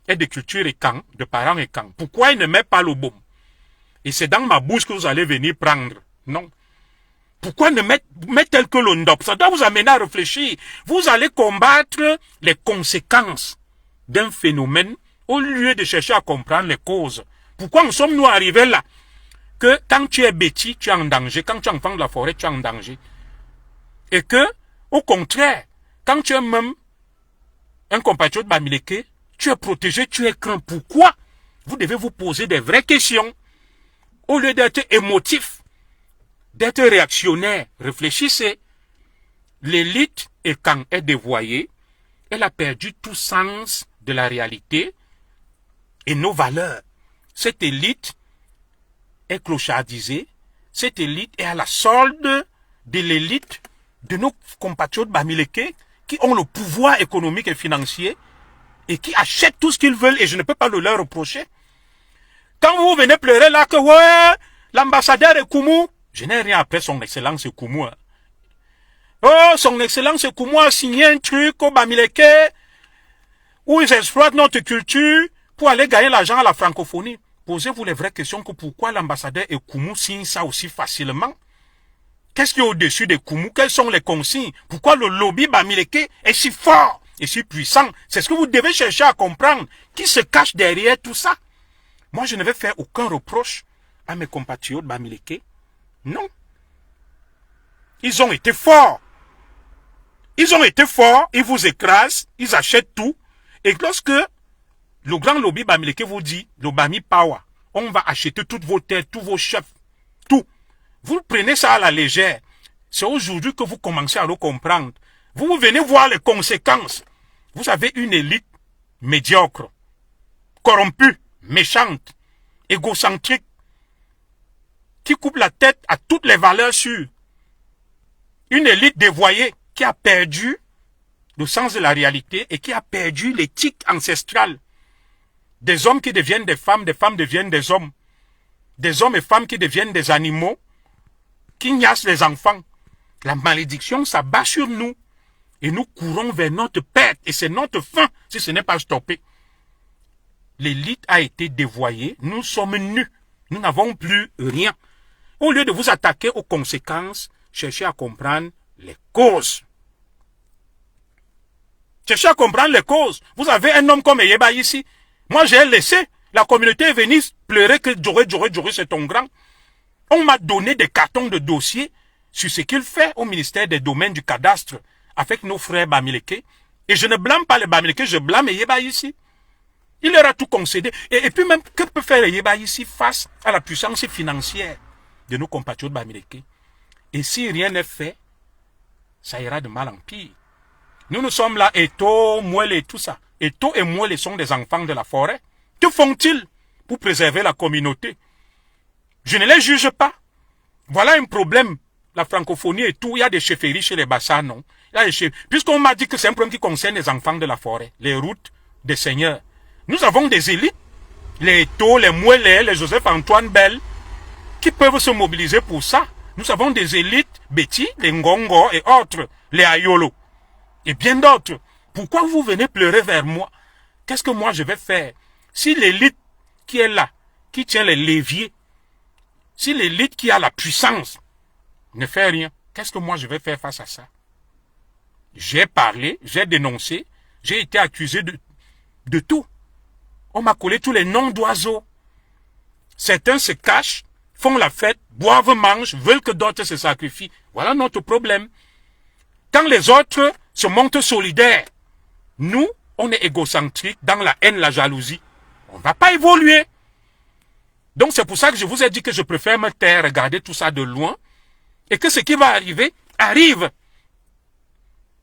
est de culture et camp, de parents et camp. Pourquoi elle ne met pas le baume? Et c'est dans ma bouche que vous allez venir prendre. Non. Pourquoi ne met-elle que l'Ondop? Ça doit vous amener à réfléchir. Vous allez combattre les conséquences d'un phénomène au lieu de chercher à comprendre les causes. Pourquoi nous sommes-nous arrivés là? Que quand tu es bêtis, tu es en danger. Quand tu es enfant de la forêt, tu es en danger. Et que, au contraire, quand tu es même un compatriote Bamileke, tu es protégé, tu es craint. Pourquoi? Vous devez vous poser des vraies questions. Au lieu d'être émotif, d'être réactionnaire, réfléchissez. L'élite, et quand elle est dévoyée, elle a perdu tout sens de la réalité et nos valeurs. Cette élite est clochardisée. Cette élite est à la solde de l'élite de nos compatriotes Bamileke qui ont le pouvoir économique et financier et qui achètent tout ce qu'ils veulent et je ne peux pas le leur reprocher. Quand vous venez pleurer là que ouais, l'ambassadeur Ekoumou, je n'ai rien après son excellence Ekoumou. Hein. Oh, son excellence Ekoumou a signé un truc au Bamileke où ils exploitent notre culture pour aller gagner l'argent à la francophonie. Posez-vous les vraies questions que pourquoi l'ambassadeur Ekoumou signe ça aussi facilement? Qu'est-ce qui est au-dessus d'Ekoumou? Quelles sont les consignes? Pourquoi le lobby Bamileke est si fort et si puissant? C'est ce que vous devez chercher à comprendre. Qui se cache derrière tout ça? Moi, je ne vais faire aucun reproche à mes compatriotes Bamileke. Non. Ils ont été forts. Ils ont été forts, ils vous écrasent, ils achètent tout. Et lorsque le grand lobby Bamileke vous dit, le Bami Power, on va acheter toutes vos terres, tous vos chefs, tout. Vous prenez ça à la légère. C'est aujourd'hui que vous commencez à le comprendre. Vous venez voir les conséquences. Vous avez une élite médiocre, corrompue, méchante, égocentrique, qui coupe la tête à toutes les valeurs sûres. Une élite dévoyée qui a perdu le sens de la réalité et qui a perdu l'éthique ancestrale. Des hommes qui deviennent des femmes deviennent des hommes. Des hommes et femmes qui deviennent des animaux, qui niassent les enfants. La malédiction s'abat sur nous. Et nous courons vers notre perte. Et c'est notre fin si ce n'est pas stoppé. L'élite a été dévoyée. Nous sommes nus. Nous n'avons plus rien. Au lieu de vous attaquer aux conséquences, cherchez à comprendre les causes. Cherchez à comprendre les causes. Vous avez un homme comme Eyeba ici. Moi, j'ai laissé. La communauté est venue pleurer que Djoré, c'est ton grand. On m'a donné des cartons de dossiers sur ce qu'il fait au ministère des Domaines du Cadastre avec nos frères Bamileke. Et je ne blâme pas les Bamileke, je blâme Eyeba ici. Il leur a tout concédé. Et puis même, que peut faire Eyeba ici face à la puissance financière de nos compatriotes Bamileke? Et si rien n'est fait, ça ira de mal en pire. Nous sommes là, Eto, Mouele et tout ça. Eto et Mouele sont des enfants de la forêt. Que font-ils? pour préserver la communauté. Je ne les juge pas. Voilà un problème. La francophonie et tout, il y a des chefferies chez les Bassas, non? Puisqu'on m'a dit que c'est un problème qui concerne les enfants de la forêt, les routes des seigneurs. Nous avons des élites, les Eto, les Mouelé, les Joseph-Antoine Bell, qui peuvent se mobiliser pour ça. Nous avons des élites, Betty, les Ngongo et autres, les Ayolo, et bien d'autres. Pourquoi vous venez pleurer vers moi? Qu'est-ce que moi je vais faire? Si l'élite qui est là, qui tient les leviers, si l'élite qui a la puissance ne fait rien, qu'est-ce que moi je vais faire face à ça? J'ai parlé, j'ai dénoncé, j'ai été accusé de tout. On m'a collé tous les noms d'oiseaux. Certains se cachent, font la fête, boivent, mangent, veulent que d'autres se sacrifient. Voilà notre problème. Quand les autres se montrent solidaires, nous, on est égocentriques dans la haine, la jalousie. On ne va pas évoluer. Donc c'est pour ça que je vous ai dit que je préfère me taire, regarder tout ça de loin, et que ce qui va arriver, arrive.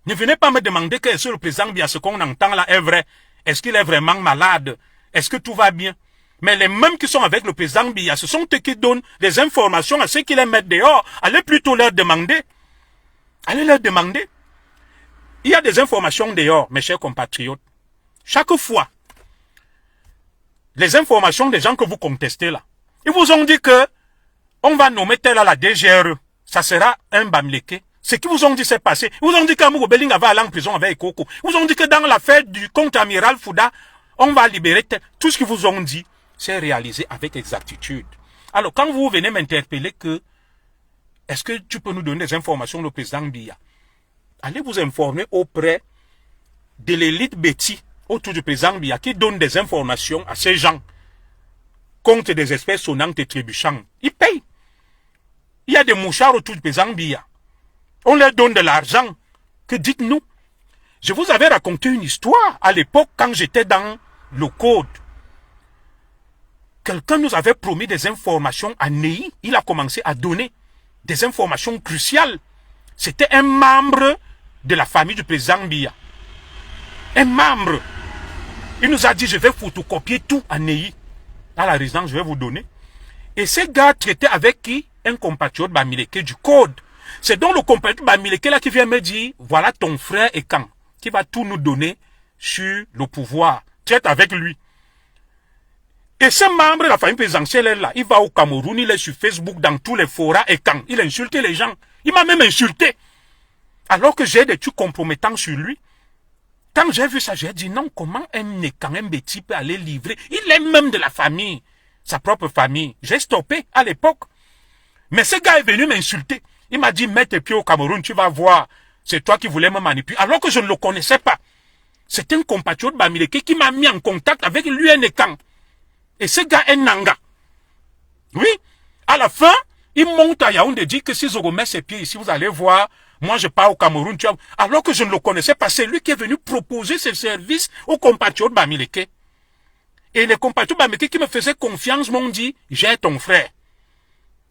Ne venez pas me demander que est-ce que le président Biya, ce qu'on entend là est vrai. Est-ce qu'il est vraiment malade? Est-ce que tout va bien? Mais les mêmes qui sont avec le président Biya, ce sont eux qui donnent des informations à ceux qui les mettent dehors. Allez plutôt leur demander. Allez leur demander. Il y a des informations dehors, mes chers compatriotes. Chaque fois, les informations des gens que vous contestez là, ils vous ont dit que on va nommer tel à la DGRE. Ça sera un Bamileke. Ce qu'ils vous ont dit s'est passé. Ils vous ont dit qu'Amogo Belling va aller en prison avec Koko. Ils vous ont dit que dans l'affaire du contre-amiral Fouda, on va libérer tel. Tout ce qu'ils vous ont dit, c'est réalisé avec exactitude. Alors, quand vous venez m'interpeller que, est-ce que tu peux nous donner des informations le président Biya? Allez vous informer auprès de l'élite Betty autour du président Biya qui donne des informations à ces gens contre des espèces sonnantes et trébuchantes. Ils payent. Il y a des mouchards autour du président Biya. On leur donne de l'argent. Que dites-nous? Je vous avais raconté une histoire à l'époque quand j'étais dans le code. Quelqu'un nous avait promis des informations à Ney. Il a commencé à donner des informations cruciales. C'était un membre de la famille du président Biya. Un membre. Il nous a dit, je vais photocopier tout à Ney. À la résidence, je vais vous donner. Et ces gars traitaient avec qui? Un compatriote Bamileke du code. C'est donc le compatriote Bamileke là qui vient me dire, voilà ton frère et quand, qui va tout nous donner sur le pouvoir. Traite avec lui. Et ce membre de la famille présidentielle est là. Il va au Cameroun, il est sur Facebook, dans tous les forats et quand. Il a insulté les gens. Il m'a même insulté. Alors que j'ai des trucs compromettants sur lui. Quand j'ai vu ça, j'ai dit non, comment un Nékan, un Betty peut aller livrer? Il est même de la famille, sa propre famille. J'ai stoppé à l'époque. Mais ce gars est venu m'insulter. Il m'a dit, mets tes pieds au Cameroun, tu vas voir. C'est toi qui voulais me manipuler. Alors que je ne le connaissais pas. C'est un compatriote Bamileke qui m'a mis en contact avec lui un Nékan. Et ce gars est Nanga. Oui. À la fin, il monte à Yaoundé et dit que si je remets ses pieds ici, vous allez voir, moi je pars au Cameroun. Alors que je ne le connaissais pas, c'est lui qui est venu proposer ses services aux compatriotes Bamileke. Et les compatriotes Bamileke qui me faisaient confiance m'ont dit, j'ai ton frère.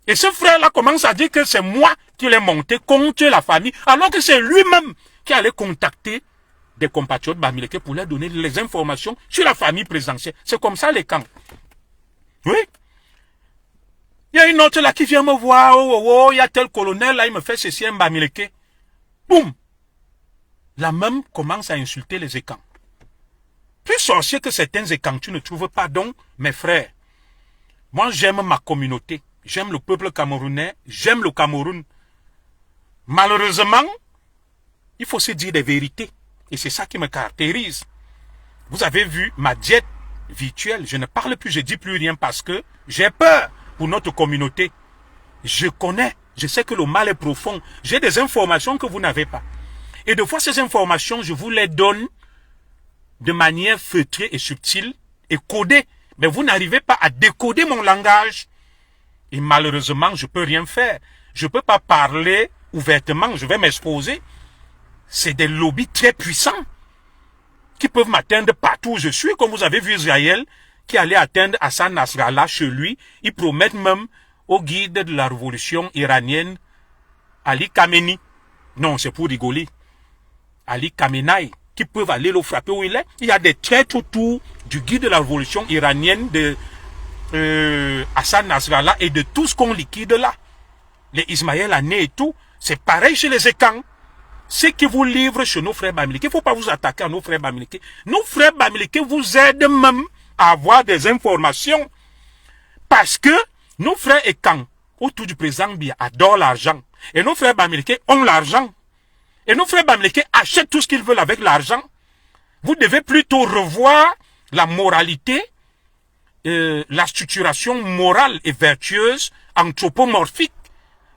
Et ce frère-là commence à dire que c'est moi qui l'ai monté contre la famille, alors que c'est lui-même qui allait contacter des compatriotes Bamileke pour leur donner les informations sur la famille présidentielle. C'est comme ça les camps. Oui. Il y a une autre là qui vient me voir, il y a tel colonel là, il me fait ceci, un Bamileke. Boum. La même commence à insulter les écans. Plus sorcier que certains écans, tu ne trouves pas. Donc, mes frères, moi j'aime ma communauté. J'aime le peuple camerounais, j'aime le Cameroun. Malheureusement, il faut se dire des vérités. Et c'est ça qui me caractérise. Vous avez vu ma diète virtuelle. Je ne parle plus, je ne dis plus rien parce que j'ai peur pour notre communauté. Je connais, je sais que le mal est profond. J'ai des informations que vous n'avez pas. Et de fois, ces informations, je vous les donne de manière feutrée et subtile et codée. Mais vous n'arrivez pas à décoder mon langage. Et malheureusement, je ne peux rien faire. Je ne peux pas parler ouvertement, je vais m'exposer. C'est des lobbies très puissants qui peuvent m'atteindre partout où je suis, comme vous avez vu Israël, qui allait atteindre Hassan Nasrallah chez lui. Ils promettent même au guide de la révolution iranienne, Ali Khamenei. Non, c'est pour rigoler. Ali Khamenei, qui peuvent aller le frapper où il est. Il y a des traîtres autour du guide de la révolution iranienne de Hassan Nasrallah et de tout ce qu'on liquide là. Les Ismaël Haniyeh et tout. C'est pareil chez les Ekans. Ce qui vous livre chez nos frères Bamileke, il ne faut pas vous attaquer à nos frères Bamileke. Nos frères Bamileke vous aident même à avoir des informations. Parce que nos frères Ekans, autour du président Biya, adorent l'argent. Et nos frères Bamileke ont l'argent. Et nos frères Bamileke achètent tout ce qu'ils veulent avec l'argent. Vous devez plutôt revoir la moralité, la structuration morale et vertueuse, anthropomorphique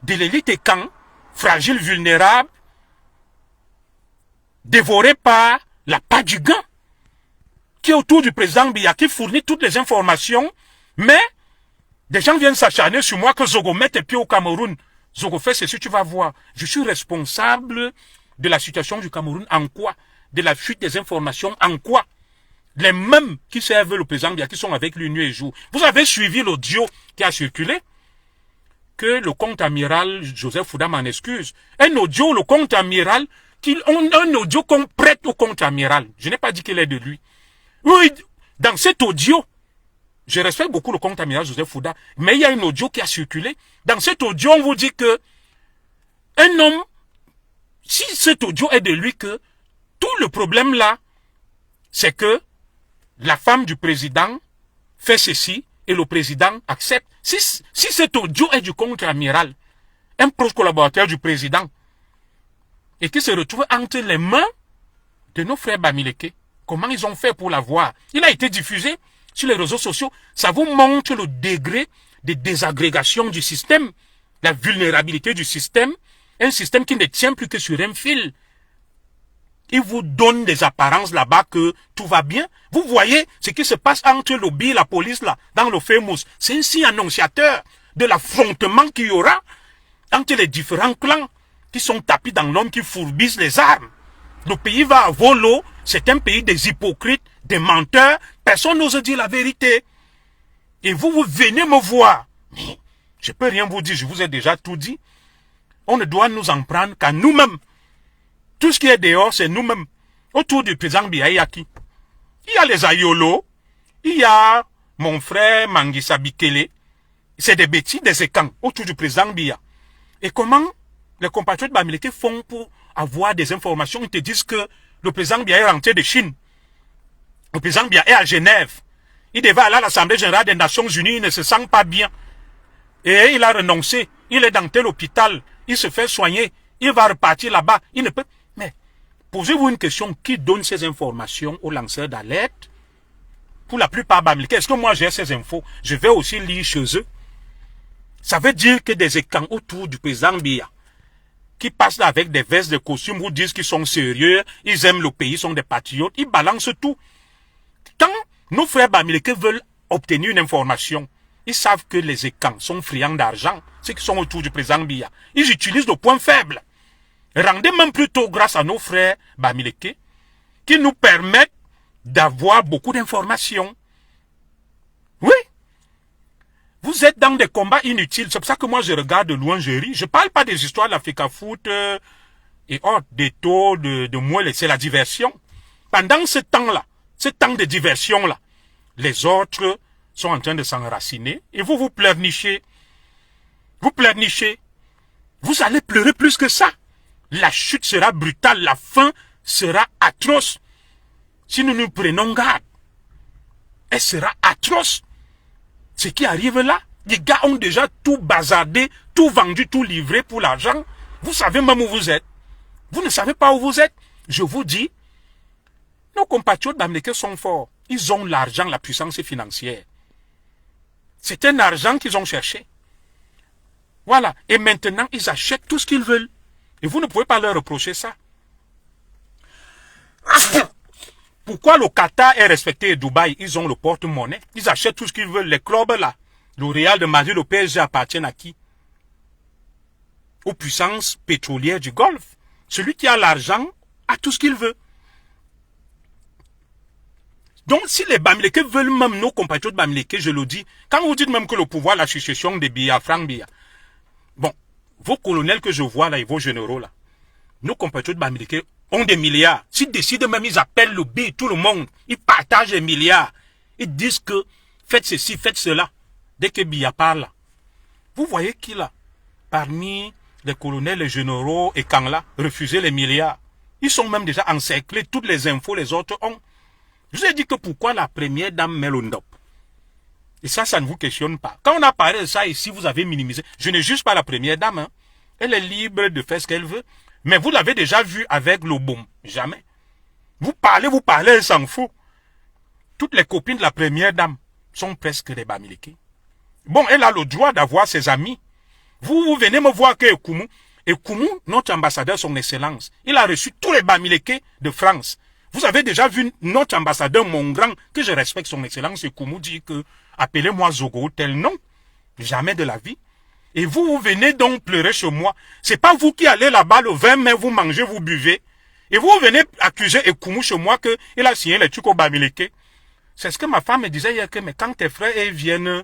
de l'élite Ekan, fragile, vulnérable, dévorée par la part du gain, qui est autour du président Biya, qui fournit toutes les informations, mais des gens viennent s'acharner sur moi que Zogo mette les pieds au Cameroun. Zogo fait ceci, tu vas voir. Je suis responsable de la situation du Cameroun. En quoi? De la fuite des informations. En quoi? Les mêmes qui servent le président Biya, qui sont avec lui nuit et jour. Vous avez suivi l'audio qui a circulé? Que le contre-amiral Joseph Fouda m'en excuse. Un audio, le contre-amiral, un audio qu'on prête au contre-amiral. Je n'ai pas dit qu'il est de lui. Oui, dans cet audio, je respecte beaucoup le contre-amiral Joseph Fouda, mais il y a un audio qui a circulé. Dans cet audio, on vous dit que un homme, si cet audio est de lui, que tout le problème là, c'est que la femme du président fait ceci et le président accepte. Si cet audio est du contre-amiral, un proche collaborateur du président, et qui se retrouve entre les mains de nos frères Bamileke, comment ils ont fait pour l'avoir? Il a été diffusé sur les réseaux sociaux. Ça vous montre le degré de désagrégation du système, la vulnérabilité du système, un système qui ne tient plus que sur un fil. Il vous donne des apparences là-bas que tout va bien. Vous voyez ce qui se passe entre l'OBI et la police là, dans le Famous. C'est un signe annonciateur de l'affrontement qu'il y aura entre les différents clans qui sont tapis dans l'homme, qui fourbissent les armes. Le pays va à volo. C'est un pays des hypocrites, des menteurs. Personne n'ose dire la vérité. Et vous venez me voir. Mais je peux rien vous dire, je vous ai déjà tout dit. On ne doit nous en prendre qu'à nous-mêmes. Tout ce qui est dehors, c'est nous-mêmes. Autour du président Biya, il y a qui? Il y a les Ayolo, il y a mon frère Mangisa Bikele. C'est des bêtises, des Ekans, autour du président Biya. Et comment les compatriotes Bamileke font pour avoir des informations? Ils te disent que le président Biya est rentré de Chine. Le président Biya est à Genève. Il devait aller à l'Assemblée générale des Nations Unies, il ne se sent pas bien. Et il a renoncé. Il est dans tel hôpital. Il se fait soigner. Il va repartir là-bas. Il ne peut... Mais, posez-vous une question. Qui donne ces informations aux lanceurs d'alerte? Pour la plupart Bamileke, est-ce que moi j'ai ces infos? Je vais aussi lire chez eux. Ça veut dire que des Ekans autour du président Biya, qui passent là avec des vestes de costumes, vous disent qu'ils sont sérieux, ils aiment le pays, sont des patriotes, ils balancent tout. Quand nos frères Bamileke veulent obtenir une information, ils savent que les Ekans sont friands d'argent, ceux qui sont autour du président Biya. Ils utilisent le point faible. Rendez même plutôt grâce à nos frères Bamileke, qui nous permettent d'avoir beaucoup d'informations. Oui. Vous êtes dans des combats inutiles. C'est pour ça que moi je regarde de loin, je ris. Je ne parle pas des histoires de l'Africa Foot et autres, des taux, de moelle. C'est la diversion. Pendant ce temps-là, ce temps de diversion-là, les autres sont en train de s'enraciner et vous pleurnichez. Vous pleurnichez. Vous allez pleurer plus que ça. La chute sera brutale, la fin sera atroce. Si nous nous prenons garde, elle sera atroce. Ce qui arrive là, les gars ont déjà tout bazardé, tout vendu, tout livré pour l'argent. Vous savez même où vous êtes. Vous ne savez pas où vous êtes. Je vous dis, nos compatriotes Bamileke sont forts. Ils ont l'argent, la puissance financière. C'est un argent qu'ils ont cherché. Voilà. Et maintenant, ils achètent tout ce qu'ils veulent. Et vous ne pouvez pas leur reprocher ça. Pourquoi le Qatar est respecté et Dubaï? Ils ont le porte-monnaie. Ils achètent tout ce qu'ils veulent. Les clubs là, le Real de Madrid, le PSG appartiennent à qui? Aux puissances pétrolières du Golfe. Celui qui a l'argent a tout ce qu'il veut. Donc si les Bamileke veulent même nos compatriotes Bamileke, je le dis, quand vous dites même que le pouvoir, la succession des Biya, Frank Biya, bon, vos colonels que je vois là et vos généraux là, nos compatriotes Bamileke ont des milliards. S'ils décident même, ils appellent le B, tout le monde. Ils partagent les milliards. Ils disent que faites ceci, faites cela. dès que Biya parle, vous voyez qu'il a, parmi les colonels, les généraux et Kangla, refusé les milliards. Ils sont même déjà encerclés, toutes les infos, les autres ont. Je vous ai dit que pourquoi la première dame met le ndop. Et ça ne vous questionne pas. Quand on a parlé de ça ici, vous avez minimisé. Je ne juge pas la première dame. Hein. Elle est libre de faire ce qu'elle veut. Mais vous l'avez déjà vu avec l'Obom. Jamais. Vous parlez, elle s'en fout. Toutes les copines de la première dame sont presque des Bamileke. Bon, elle a le droit d'avoir ses amis. Vous venez me voir que Ekoumou, notre ambassadeur, son excellence, il a reçu tous les Bamileke de France. Vous avez déjà vu notre ambassadeur, mon grand, que je respecte son excellence, Ekoumou, dit que appelez-moi Zogo, tel nom. Jamais de la vie. Et vous venez donc pleurer chez moi. C'est pas vous qui allez là-bas le 20 mai, vous mangez, vous buvez. Et vous venez accuser Ekoumou chez moi qu'il a signé les trucs au Bamileke. C'est ce que ma femme me disait hier que, mais quand tes frères viennent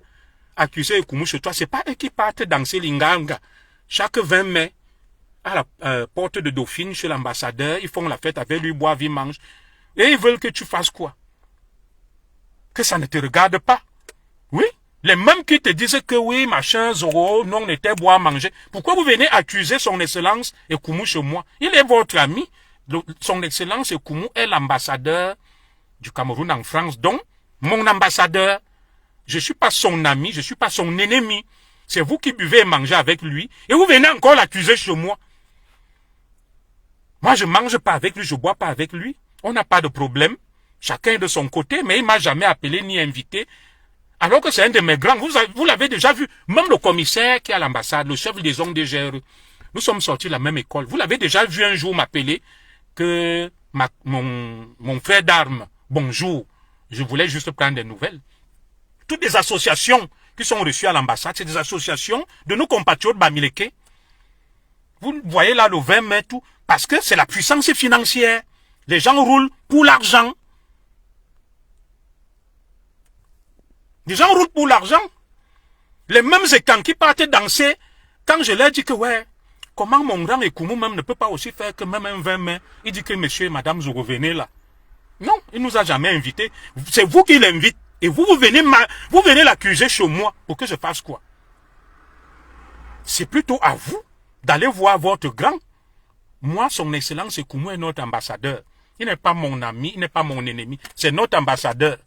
accuser Ekoumou chez toi, c'est pas eux qui partent danser l'inganga. Chaque 20 mai, à la porte de Dauphine, chez l'ambassadeur, ils font la fête avec lui, boivent, ils mangent. Et ils veulent que tu fasses quoi? Que ça ne te regarde pas. Oui? Les mêmes qui te disent que oui, machin, Zoro, non, on était boire, manger. Pourquoi vous venez accuser son excellence Ekoumou chez moi? Il est votre ami. Son excellence Ekoumou est l'ambassadeur du Cameroun en France. Donc, mon ambassadeur, je suis pas son ami, je suis pas son ennemi. C'est vous qui buvez et mangez avec lui. Et vous venez encore l'accuser chez moi. Moi, je mange pas avec lui, je bois pas avec lui. On n'a pas de problème. Chacun est de son côté, mais il m'a jamais appelé ni invité. Alors que c'est un de mes grands. Vous l'avez déjà vu. Même le commissaire qui est à l'ambassade, le chef des hommes de GRE. Nous sommes sortis de la même école. Vous l'avez déjà vu un jour m'appeler que mon frère d'armes, bonjour. Je voulais juste prendre des nouvelles. Toutes les associations qui sont reçues à l'ambassade, c'est des associations de nos compatriotes Bamileke. Vous voyez là le 20 mai, tout. Parce que c'est la puissance financière. Les gens roulent pour l'argent. Les gens roulent pour l'argent. Les mêmes écans qui partent danser, quand je leur dis que ouais, comment mon grand Ekoumou même ne peut pas aussi faire que même un 20 mai, il dit que monsieur et madame Zogo venez là. Non, il nous a jamais invités. C'est vous qui l'invitez. Et vous venez l'accuser chez moi pour que je fasse quoi? C'est plutôt à vous d'aller voir votre grand. Moi, son excellence Ekoumou est notre ambassadeur. Il n'est pas mon ami, il n'est pas mon ennemi. C'est notre ambassadeur.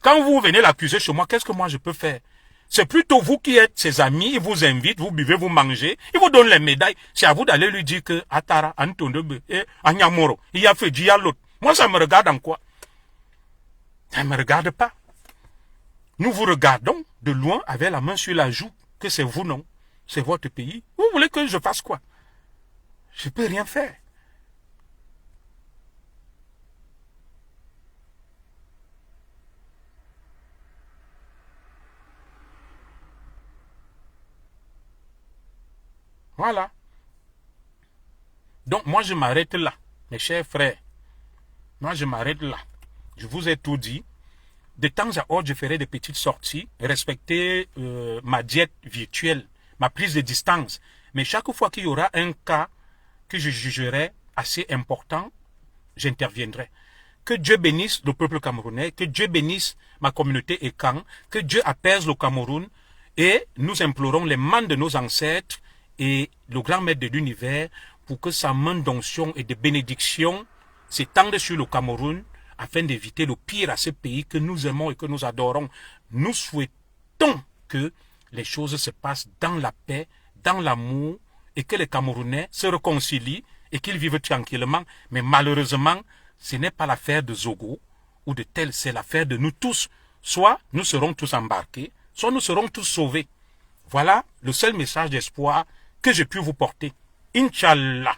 Quand vous venez l'accuser chez moi, qu'est-ce que moi je peux faire? C'est plutôt vous qui êtes ses amis, il vous invite, vous buvez, vous mangez, il vous donne les médailles. C'est à vous d'aller lui dire que Atara, Antondebe, Anyamoro, il a fait dire à l'autre. Moi, ça me regarde en quoi? Ça ne me regarde pas. Nous vous regardons de loin avec la main sur la joue, que c'est vous, non? C'est votre pays. Vous voulez que je fasse quoi? Je ne peux rien faire. Voilà. Donc, moi, je m'arrête là, mes chers frères. Moi, je m'arrête là. Je vous ai tout dit. De temps à autre, je ferai des petites sorties, respecter ma diète virtuelle, ma prise de distance. Mais chaque fois qu'il y aura un cas que je jugerai assez important, j'interviendrai. Que Dieu bénisse le peuple camerounais, que Dieu bénisse ma communauté Ekan, que Dieu apaise le Cameroun, et nous implorons les mains de nos ancêtres et le grand maître de l'univers pour que sa main d'onction et de bénédiction s'étende sur le Cameroun afin d'éviter le pire à ce pays que nous aimons et que nous adorons. Nous souhaitons que les choses se passent dans la paix, dans l'amour, et que les Camerounais se réconcilient et qu'ils vivent tranquillement. Mais malheureusement, ce n'est pas l'affaire de Zogo ou de tel, c'est l'affaire de nous tous. Soit nous serons tous embarqués, soit nous serons tous sauvés. Voilà le seul message d'espoir que j'ai pu vous porter. Inch'Allah.